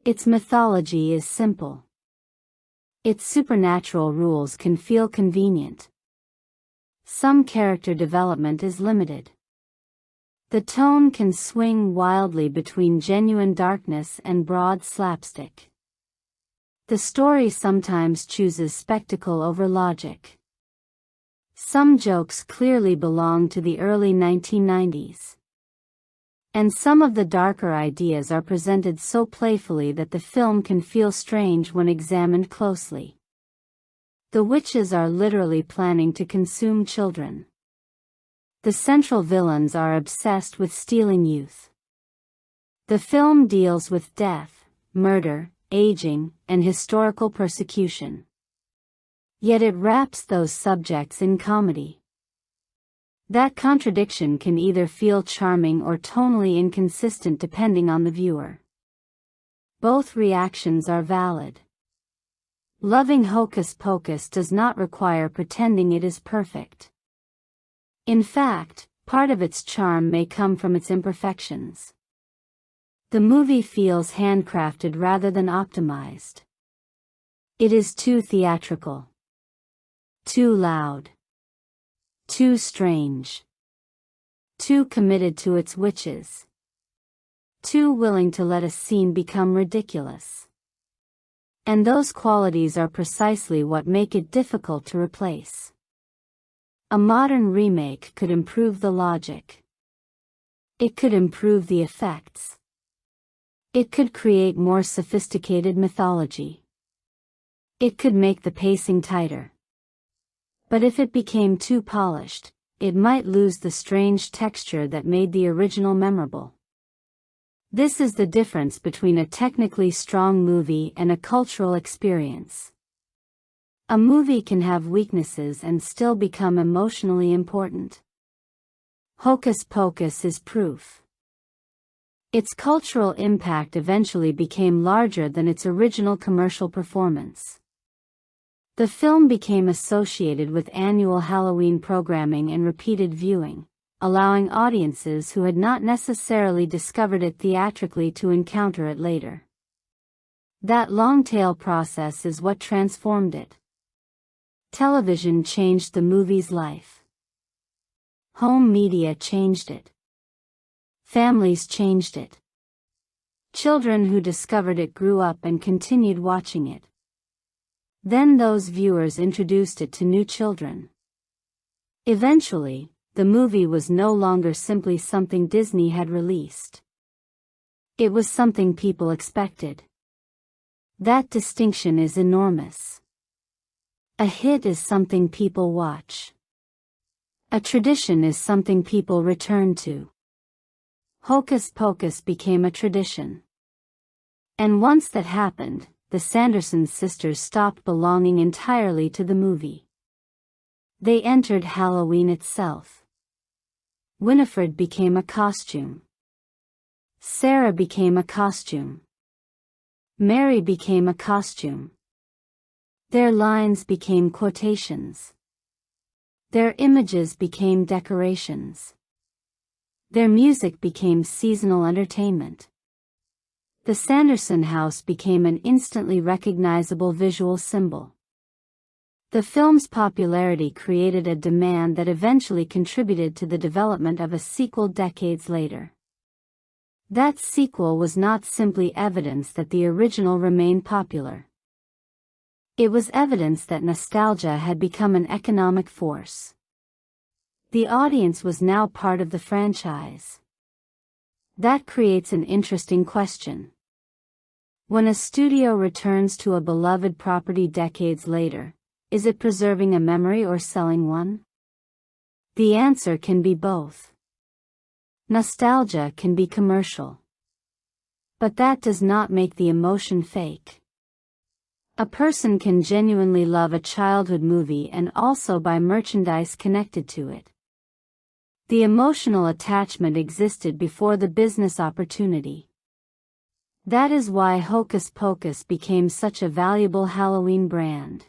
Its mythology is simple. Its supernatural rules can feel convenient. Some character development is limited. The tone can swing wildly between genuine darkness and broad slapstick. The story sometimes chooses spectacle over logic. Some jokes clearly belong to the early 1990s. And some of the darker ideas are presented so playfully that the film can feel strange when examined closely. The witches are literally planning to consume children. The central villains are obsessed with stealing youth. The film deals with death, murder, aging, and historical persecution. Yet it wraps those subjects in comedy. That contradiction can either feel charming or tonally inconsistent depending on the viewer. Both reactions are valid. Loving Hocus Pocus does not require pretending it is perfect. In fact, part of its charm may come from its imperfections. The movie feels handcrafted rather than optimized. It is too theatrical. Too loud. Too strange. Too committed to its witches. Too willing to let a scene become ridiculous. And those qualities are precisely what make it difficult to replace. A modern remake could improve the logic. It could improve the effects. It could create more sophisticated mythology. It could make the pacing tighter. But if it became too polished, it might lose the strange texture that made the original memorable. This is the difference between a technically strong movie and a cultural experience. A movie can have weaknesses and still become emotionally important. Hocus Pocus is proof. Its cultural impact eventually became larger than its original commercial performance. The film became associated with annual Halloween programming and repeated viewing, allowing audiences who had not necessarily discovered it theatrically to encounter it later. That long-tail process is what transformed it. Television changed the movie's life. Home media changed it. Families changed it. Children who discovered it grew up and continued watching it. Then those viewers introduced it to new children. Eventually, the movie was no longer simply something Disney had released. It was something people expected. That distinction is enormous. A hit is something people watch. A tradition is something people return to. Hocus Pocus became a tradition. And once that happened, the Sanderson sisters stopped belonging entirely to the movie. They entered Halloween itself. Winifred became a costume. Sarah became a costume. Mary became a costume. Their lines became quotations. Their images became decorations. Their music became seasonal entertainment. The Sanderson house became an instantly recognizable visual symbol. The film's popularity created a demand that eventually contributed to the development of a sequel decades later. That sequel was not simply evidence that the original remained popular. It was evidence that nostalgia had become an economic force. The audience was now part of the franchise. That creates an interesting question. When a studio returns to a beloved property decades later, is it preserving a memory or selling one? The answer can be both. Nostalgia can be commercial. But that does not make the emotion fake. A person can genuinely love a childhood movie and also buy merchandise connected to it. The emotional attachment existed before the business opportunity. That is why Hocus Pocus became such a valuable Halloween brand.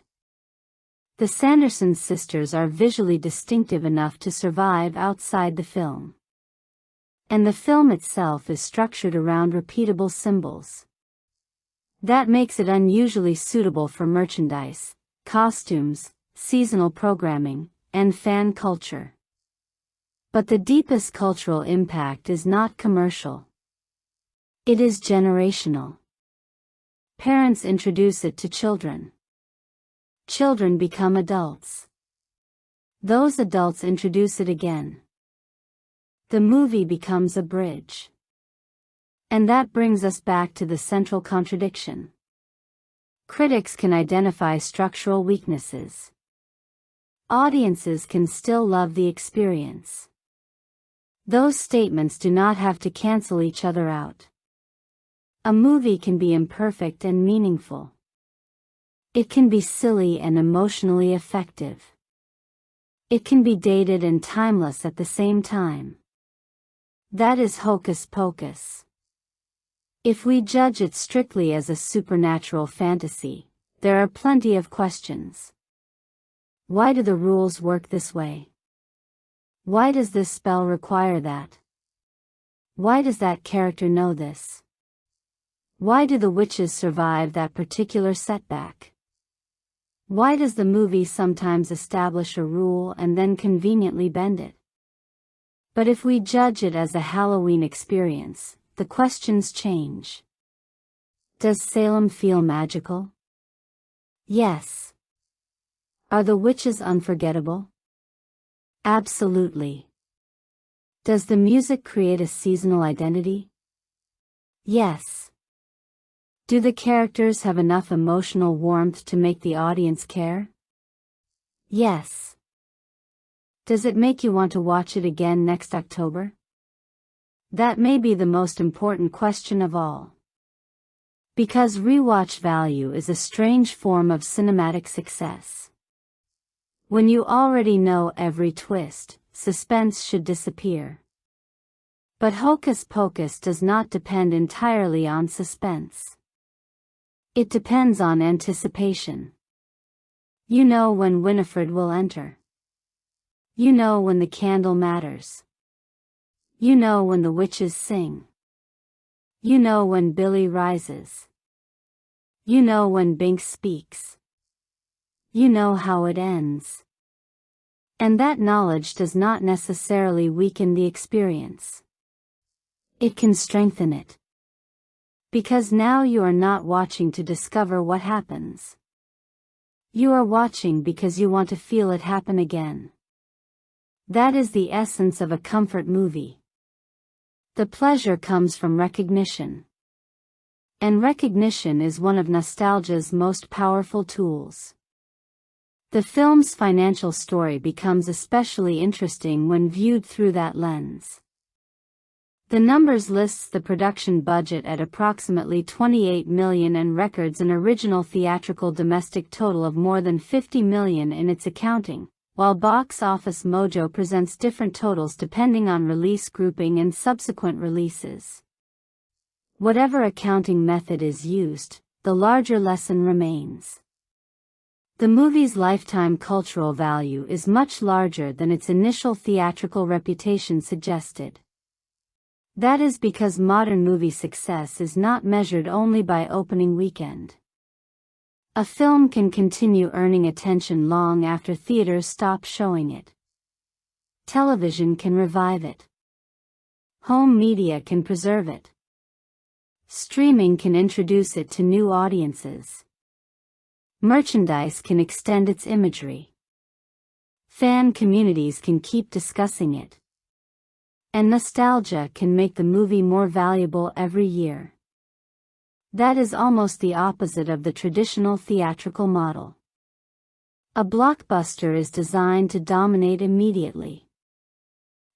The Sanderson sisters are visually distinctive enough to survive outside the film. And the film itself is structured around repeatable symbols. That makes it unusually suitable for merchandise, costumes, seasonal programming, and fan culture. But the deepest cultural impact is not commercial. It is generational. Parents introduce it to children. Children become adults. Those adults introduce it again. The movie becomes a bridge. And that brings us back to the central contradiction. Critics can identify structural weaknesses. Audiences can still love the experience. Those statements do not have to cancel each other out. A movie can be imperfect and meaningful. It can be silly and emotionally effective. It can be dated and timeless at the same time. That is Hocus Pocus. If we judge it strictly as a supernatural fantasy, there are plenty of questions. Why do the rules work this way? Why does this spell require that? Why does that character know this? Why do the witches survive that particular setback? Why does the movie sometimes establish a rule and then conveniently bend it? But if we judge it as a Halloween experience, the questions change. Does Salem feel magical? Yes. Are the witches unforgettable? Absolutely. Does the music create a seasonal identity? Yes. Do the characters have enough emotional warmth to make the audience care? Yes. Does it make you want to watch it again next October? That may be the most important question of all. Because rewatch value is a strange form of cinematic success. When you already know every twist, suspense should disappear. But Hocus Pocus does not depend entirely on suspense. It depends on anticipation. You know when Winifred will enter. You know when the candle matters. You know when the witches sing. You know when Billy rises. You know when Binks speaks. You know how it ends. And that knowledge does not necessarily weaken the experience. It can strengthen it. Because now you are not watching to discover what happens. You are watching because you want to feel it happen again. That is the essence of a comfort movie. The pleasure comes from recognition. And recognition is one of nostalgia's most powerful tools. The film's financial story becomes especially interesting when viewed through that lens. The numbers lists the production budget at approximately $28 million and records an original theatrical domestic total of more than $50 million in its accounting, while Box Office Mojo presents different totals depending on release grouping and subsequent releases. Whatever accounting method is used, the larger lesson remains. The movie's lifetime cultural value is much larger than its initial theatrical reputation suggested. That is because modern movie success is not measured only by opening weekend. A film can continue earning attention long after theaters stop showing it. Television can revive it. Home media can preserve it. Streaming can introduce it to new audiences. Merchandise can extend its imagery. Fan communities can keep discussing it. And nostalgia can make the movie more valuable every year. That is almost the opposite of the traditional theatrical model. A blockbuster is designed to dominate immediately.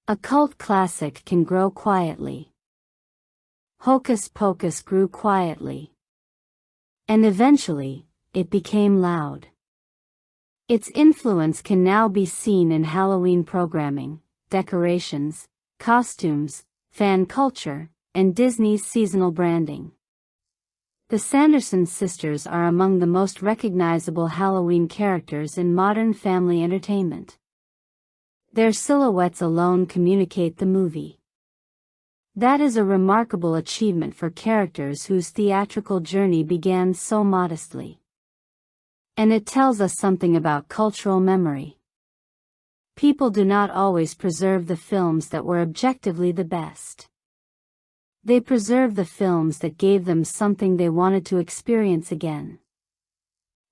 A cult classic can grow quietly. Hocus Pocus grew quietly. And eventually, it became loud. Its influence can now be seen in Halloween programming, decorations, costumes, fan culture, and Disney's seasonal branding. The Sanderson sisters are among the most recognizable Halloween characters in modern family entertainment. Their silhouettes alone communicate the movie. That is a remarkable achievement for characters whose theatrical journey began so modestly. And it tells us something about cultural memory. People do not always preserve the films that were objectively the best. They preserve the films that gave them something they wanted to experience again.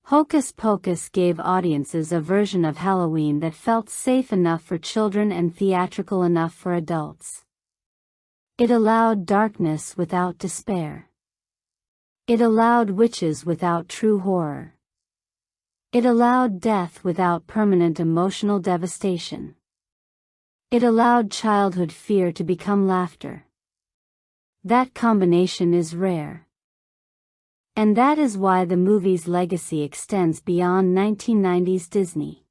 Hocus Pocus gave audiences a version of Halloween that felt safe enough for children and theatrical enough for adults. It allowed darkness without despair. It allowed witches without true horror. It allowed death without permanent emotional devastation. It allowed childhood fear to become laughter. That combination is rare. And that is why the movie's legacy extends beyond 1990s Disney.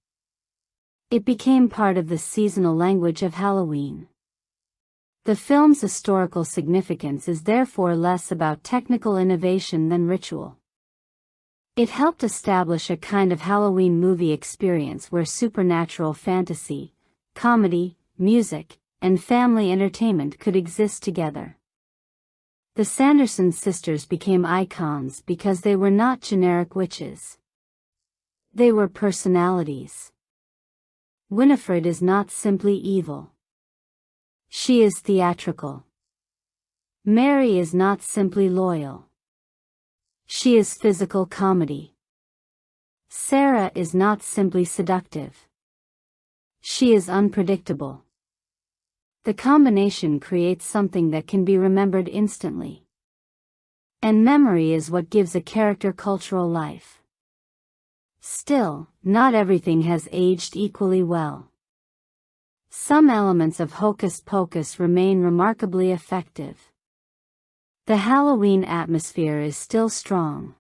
It became part of the seasonal language of Halloween. The film's historical significance is therefore less about technical innovation than ritual. It helped establish a kind of Halloween movie experience where supernatural fantasy, comedy, music, and family entertainment could exist together. The Sanderson sisters became icons because they were not generic witches. They were personalities. Winifred is not simply evil. She is theatrical. Mary is not simply loyal. She is physical comedy. Sarah is not simply seductive. She is unpredictable. The combination creates something that can be remembered instantly. And memory is what gives a character cultural life. Still, not everything has aged equally well. Some elements of Hocus Pocus remain remarkably effective. The Halloween atmosphere is still strong.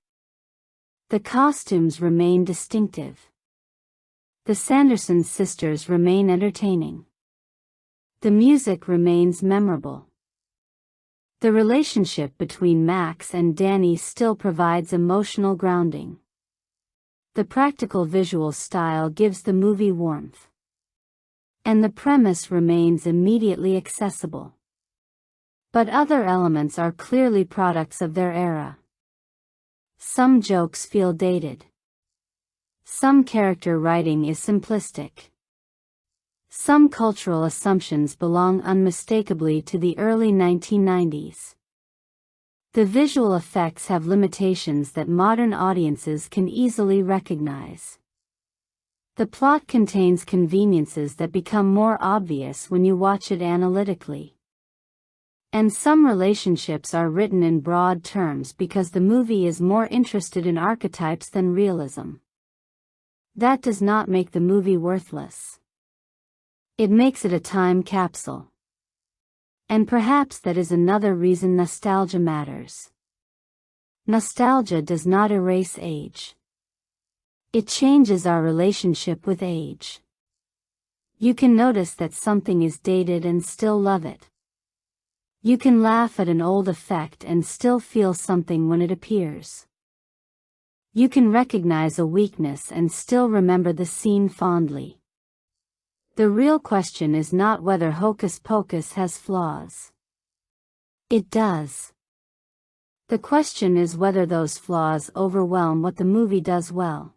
The costumes remain distinctive. The Sanderson sisters remain entertaining. The music remains memorable. The relationship between Max and Danny still provides emotional grounding. The practical visual style gives the movie warmth. And the premise remains immediately accessible. But other elements are clearly products of their era. Some jokes feel dated. Some character writing is simplistic. Some cultural assumptions belong unmistakably to the early 1990s. The visual effects have limitations that modern audiences can easily recognize. The plot contains conveniences that become more obvious when you watch it analytically. And some relationships are written in broad terms because the movie is more interested in archetypes than realism. That does not make the movie worthless. It makes it a time capsule. And perhaps that is another reason nostalgia matters. Nostalgia does not erase age. It changes our relationship with age. You can notice that something is dated and still love it. You can laugh at an old effect and still feel something when it appears. You can recognize a weakness and still remember the scene fondly. The real question is not whether Hocus Pocus has flaws. It does. The question is whether those flaws overwhelm what the movie does well.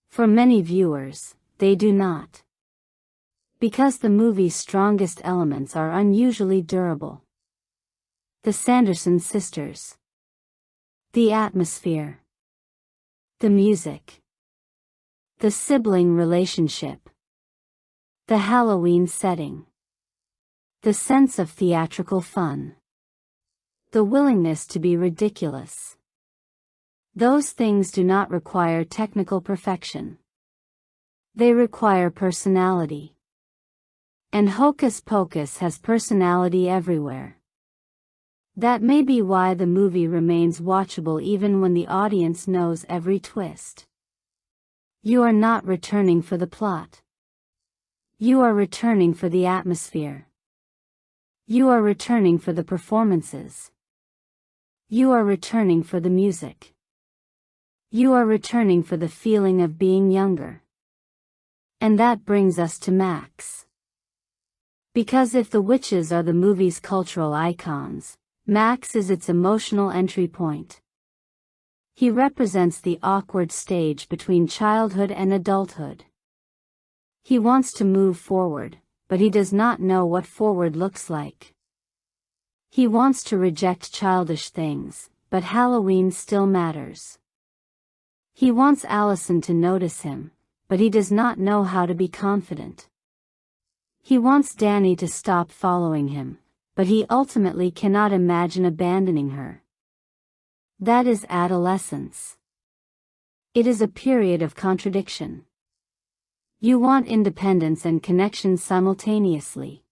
For many viewers, they do not. Because the movie's strongest elements are unusually durable. The Sanderson sisters. The atmosphere. The music. The sibling relationship. The Halloween setting. The sense of theatrical fun. The willingness to be ridiculous. Those things do not require technical perfection. They require personality. And Hocus Pocus has personality everywhere. That may be why the movie remains watchable even when the audience knows every twist. You are not returning for the plot. You are returning for the atmosphere. You are returning for the performances. You are returning for the music. You are returning for the feeling of being younger. And that brings us to Max. Because if the witches are the movie's cultural icons, Max is its emotional entry point. He represents the awkward stage between childhood and adulthood. He wants to move forward, but he does not know what forward looks like. He wants to reject childish things, but Halloween still matters. He wants Allison to notice him, but he does not know how to be confident. He wants Danny to stop following him, but he ultimately cannot imagine abandoning her. That is adolescence. It is a period of contradiction. You want independence and connection simultaneously.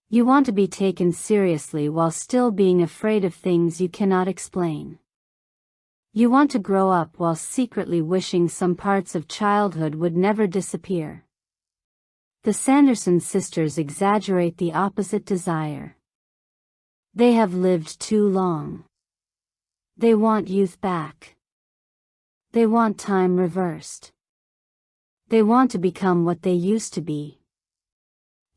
You want to be taken seriously while still being afraid of things you cannot explain. You want to grow up while secretly wishing some parts of childhood would never disappear. The Sanderson sisters exaggerate the opposite desire. They have lived too long. They want youth back. They want time reversed. They want to become what they used to be.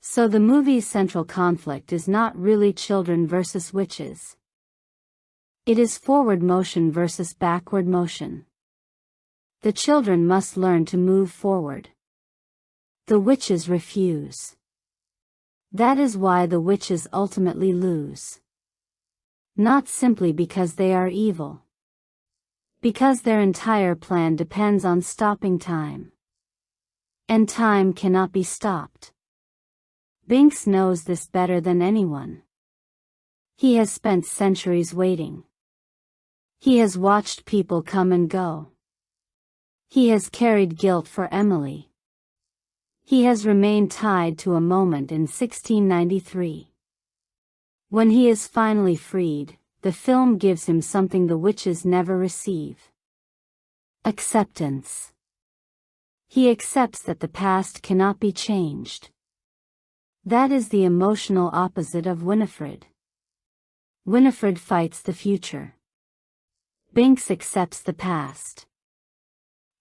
So the movie's central conflict is not really children versus witches. It is forward motion versus backward motion. The children must learn to move forward. The witches refuse. That is why the witches ultimately lose. Not simply because they are evil. Because their entire plan depends on stopping time. And time cannot be stopped. Binks knows this better than anyone. He has spent centuries waiting. He has watched people come and go. He has carried guilt for Emily. He has remained tied to a moment in 1693. When he is finally freed, the film gives him something the witches never receive. Acceptance. He accepts that the past cannot be changed. That is the emotional opposite of Winifred. Winifred fights the future. Binks accepts the past.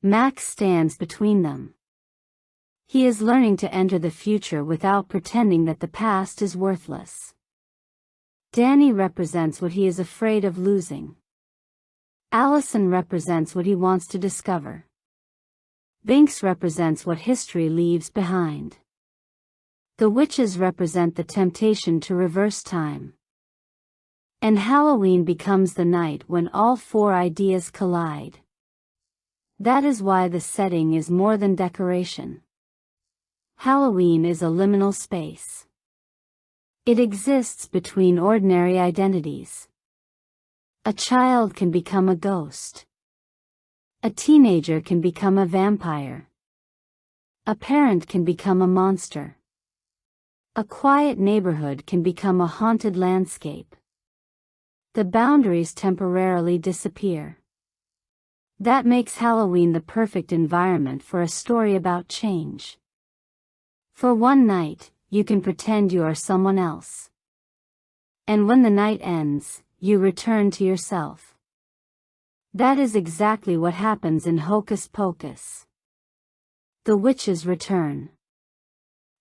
Max stands between them. He is learning to enter the future without pretending that the past is worthless. Danny represents what he is afraid of losing. Allison represents what he wants to discover. Binks represents what history leaves behind. The witches represent the temptation to reverse time. And Halloween becomes the night when all four ideas collide. That is why the setting is more than decoration. Halloween is a liminal space. It exists between ordinary identities. A child can become a ghost. A teenager can become a vampire. A parent can become a monster. A quiet neighborhood can become a haunted landscape. The boundaries temporarily disappear. That makes Halloween the perfect environment for a story about change. For one night, you can pretend you are someone else. And when the night ends, you return to yourself. That is exactly what happens in Hocus Pocus. The witches return.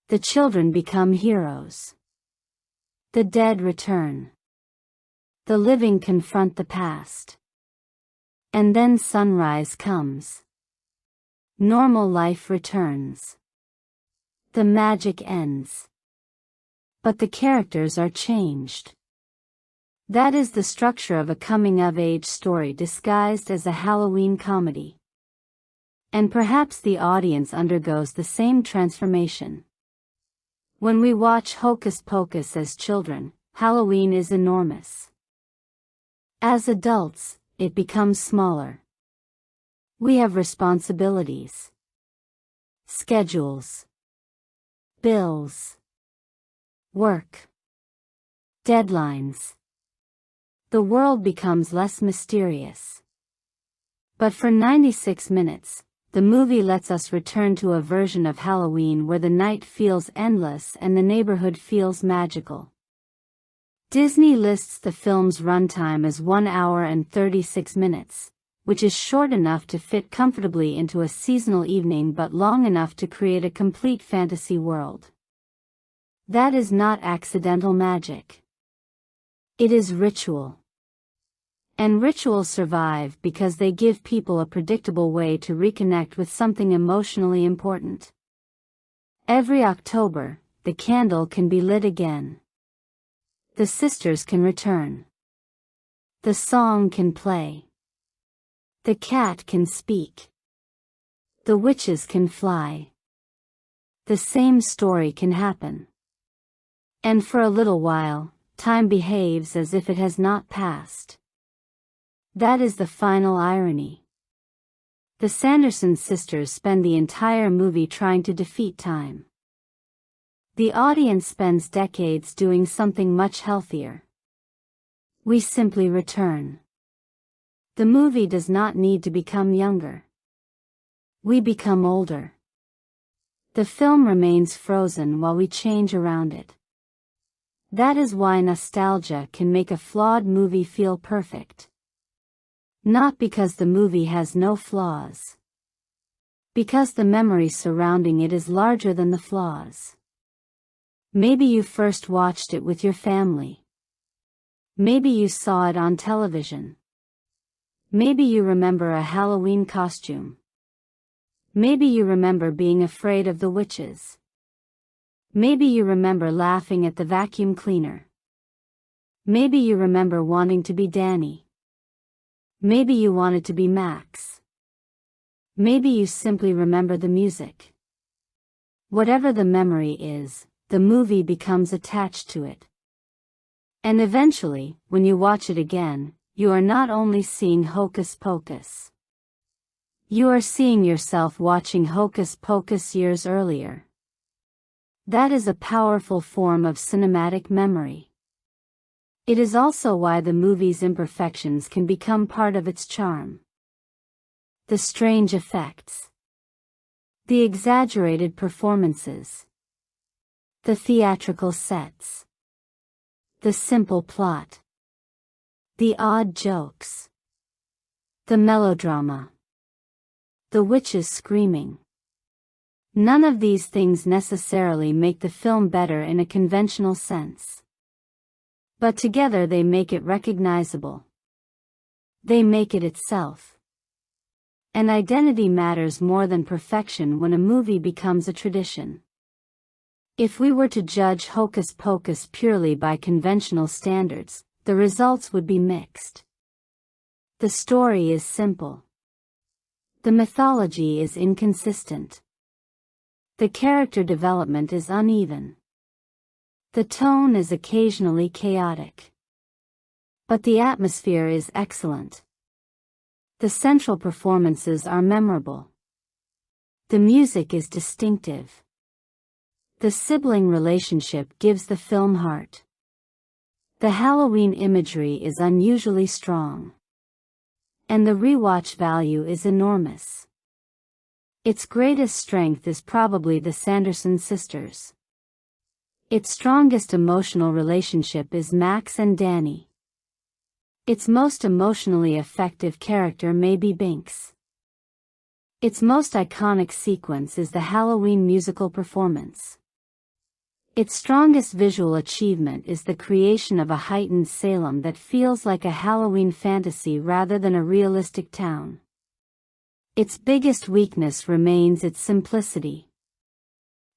The children become heroes. The dead return. The living confront the past. And then sunrise comes. Normal life returns. The magic ends. But the characters are changed. That is the structure of a coming-of-age story disguised as a Halloween comedy. And perhaps the audience undergoes the same transformation. When we watch Hocus Pocus as children, Halloween is enormous. As adults, it becomes smaller. We have responsibilities. Schedules. Bills. Work. Deadlines. The world becomes less mysterious. But for 96 minutes, the movie lets us return to a version of Halloween where the night feels endless and the neighborhood feels magical. Disney lists the film's runtime as 1 hour and 36 minutes, which is short enough to fit comfortably into a seasonal evening but long enough to create a complete fantasy world. That is not accidental magic. It is ritual. And rituals survive because they give people a predictable way to reconnect with something emotionally important. Every October, the candle can be lit again. The sisters can return. The song can play. The cat can speak. The witches can fly. The same story can happen. And for a little while, time behaves as if it has not passed. That is the final irony. The Sanderson sisters spend the entire movie trying to defeat time. The audience spends decades doing something much healthier. We simply return. The movie does not need to become younger. We become older. The film remains frozen while we change around it. That is why nostalgia can make a flawed movie feel perfect. Not because the movie has no flaws. Because the memory surrounding it is larger than the flaws. Maybe you first watched it with your family. Maybe you saw it on television. Maybe you remember a Halloween costume. Maybe you remember being afraid of the witches. Maybe you remember laughing at the vacuum cleaner. Maybe you remember wanting to be Danny. Maybe you wanted to be Max. Maybe you simply remember the music. Whatever the memory is, the movie becomes attached to it. And eventually, when you watch it again, you are not only seeing Hocus Pocus. You are seeing yourself watching Hocus Pocus years earlier. That is a powerful form of cinematic memory. It is also why the movie's imperfections can become part of its charm. The strange effects. The exaggerated performances. The theatrical sets. The simple plot. The odd jokes. The melodrama. the witches screaming. None of these things necessarily make the film better in a conventional sense. But together they make it recognizable. They make it itself. And identity matters more than perfection when a movie becomes a tradition. If we were to judge Hocus Pocus purely by conventional standards, the results would be mixed. The story is simple. The mythology is inconsistent. The character development is uneven. The tone is occasionally chaotic. But the atmosphere is excellent. The central performances are memorable. The music is distinctive. The sibling relationship gives the film heart. The Halloween imagery is unusually strong. And the rewatch value is enormous. Its greatest strength is probably the Sanderson sisters. Its strongest emotional relationship is Max and Danny. Its most emotionally effective character may be Binks. Its most iconic sequence is the Halloween musical performance. Its strongest visual achievement is the creation of a heightened Salem that feels like a Halloween fantasy rather than a realistic town. Its biggest weakness remains its simplicity.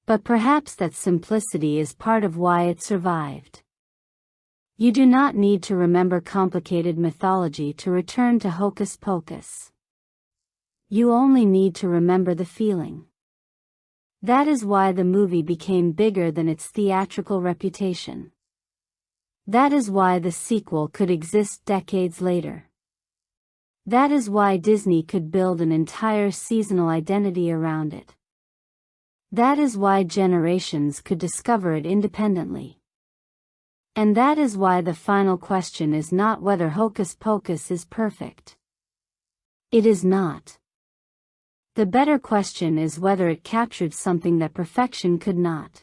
But perhaps that simplicity is part of why it survived. You do not need to remember complicated mythology to return to Hocus Pocus. You only need to remember the feeling. That is why the movie became bigger than its theatrical reputation. That is why the sequel could exist decades later. That is why Disney could build an entire seasonal identity around it. That is why generations could discover it independently. And that is why the final question is not whether Hocus Pocus is perfect. It is not. The better question is whether it captured something that perfection could not.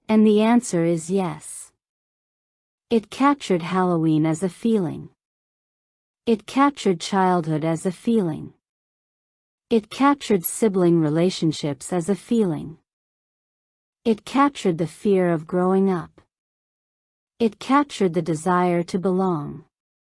And the answer is yes. It captured Halloween as a feeling. It captured childhood as a feeling. It captured sibling relationships as a feeling. It captured the fear of growing up. It captured the desire to belong.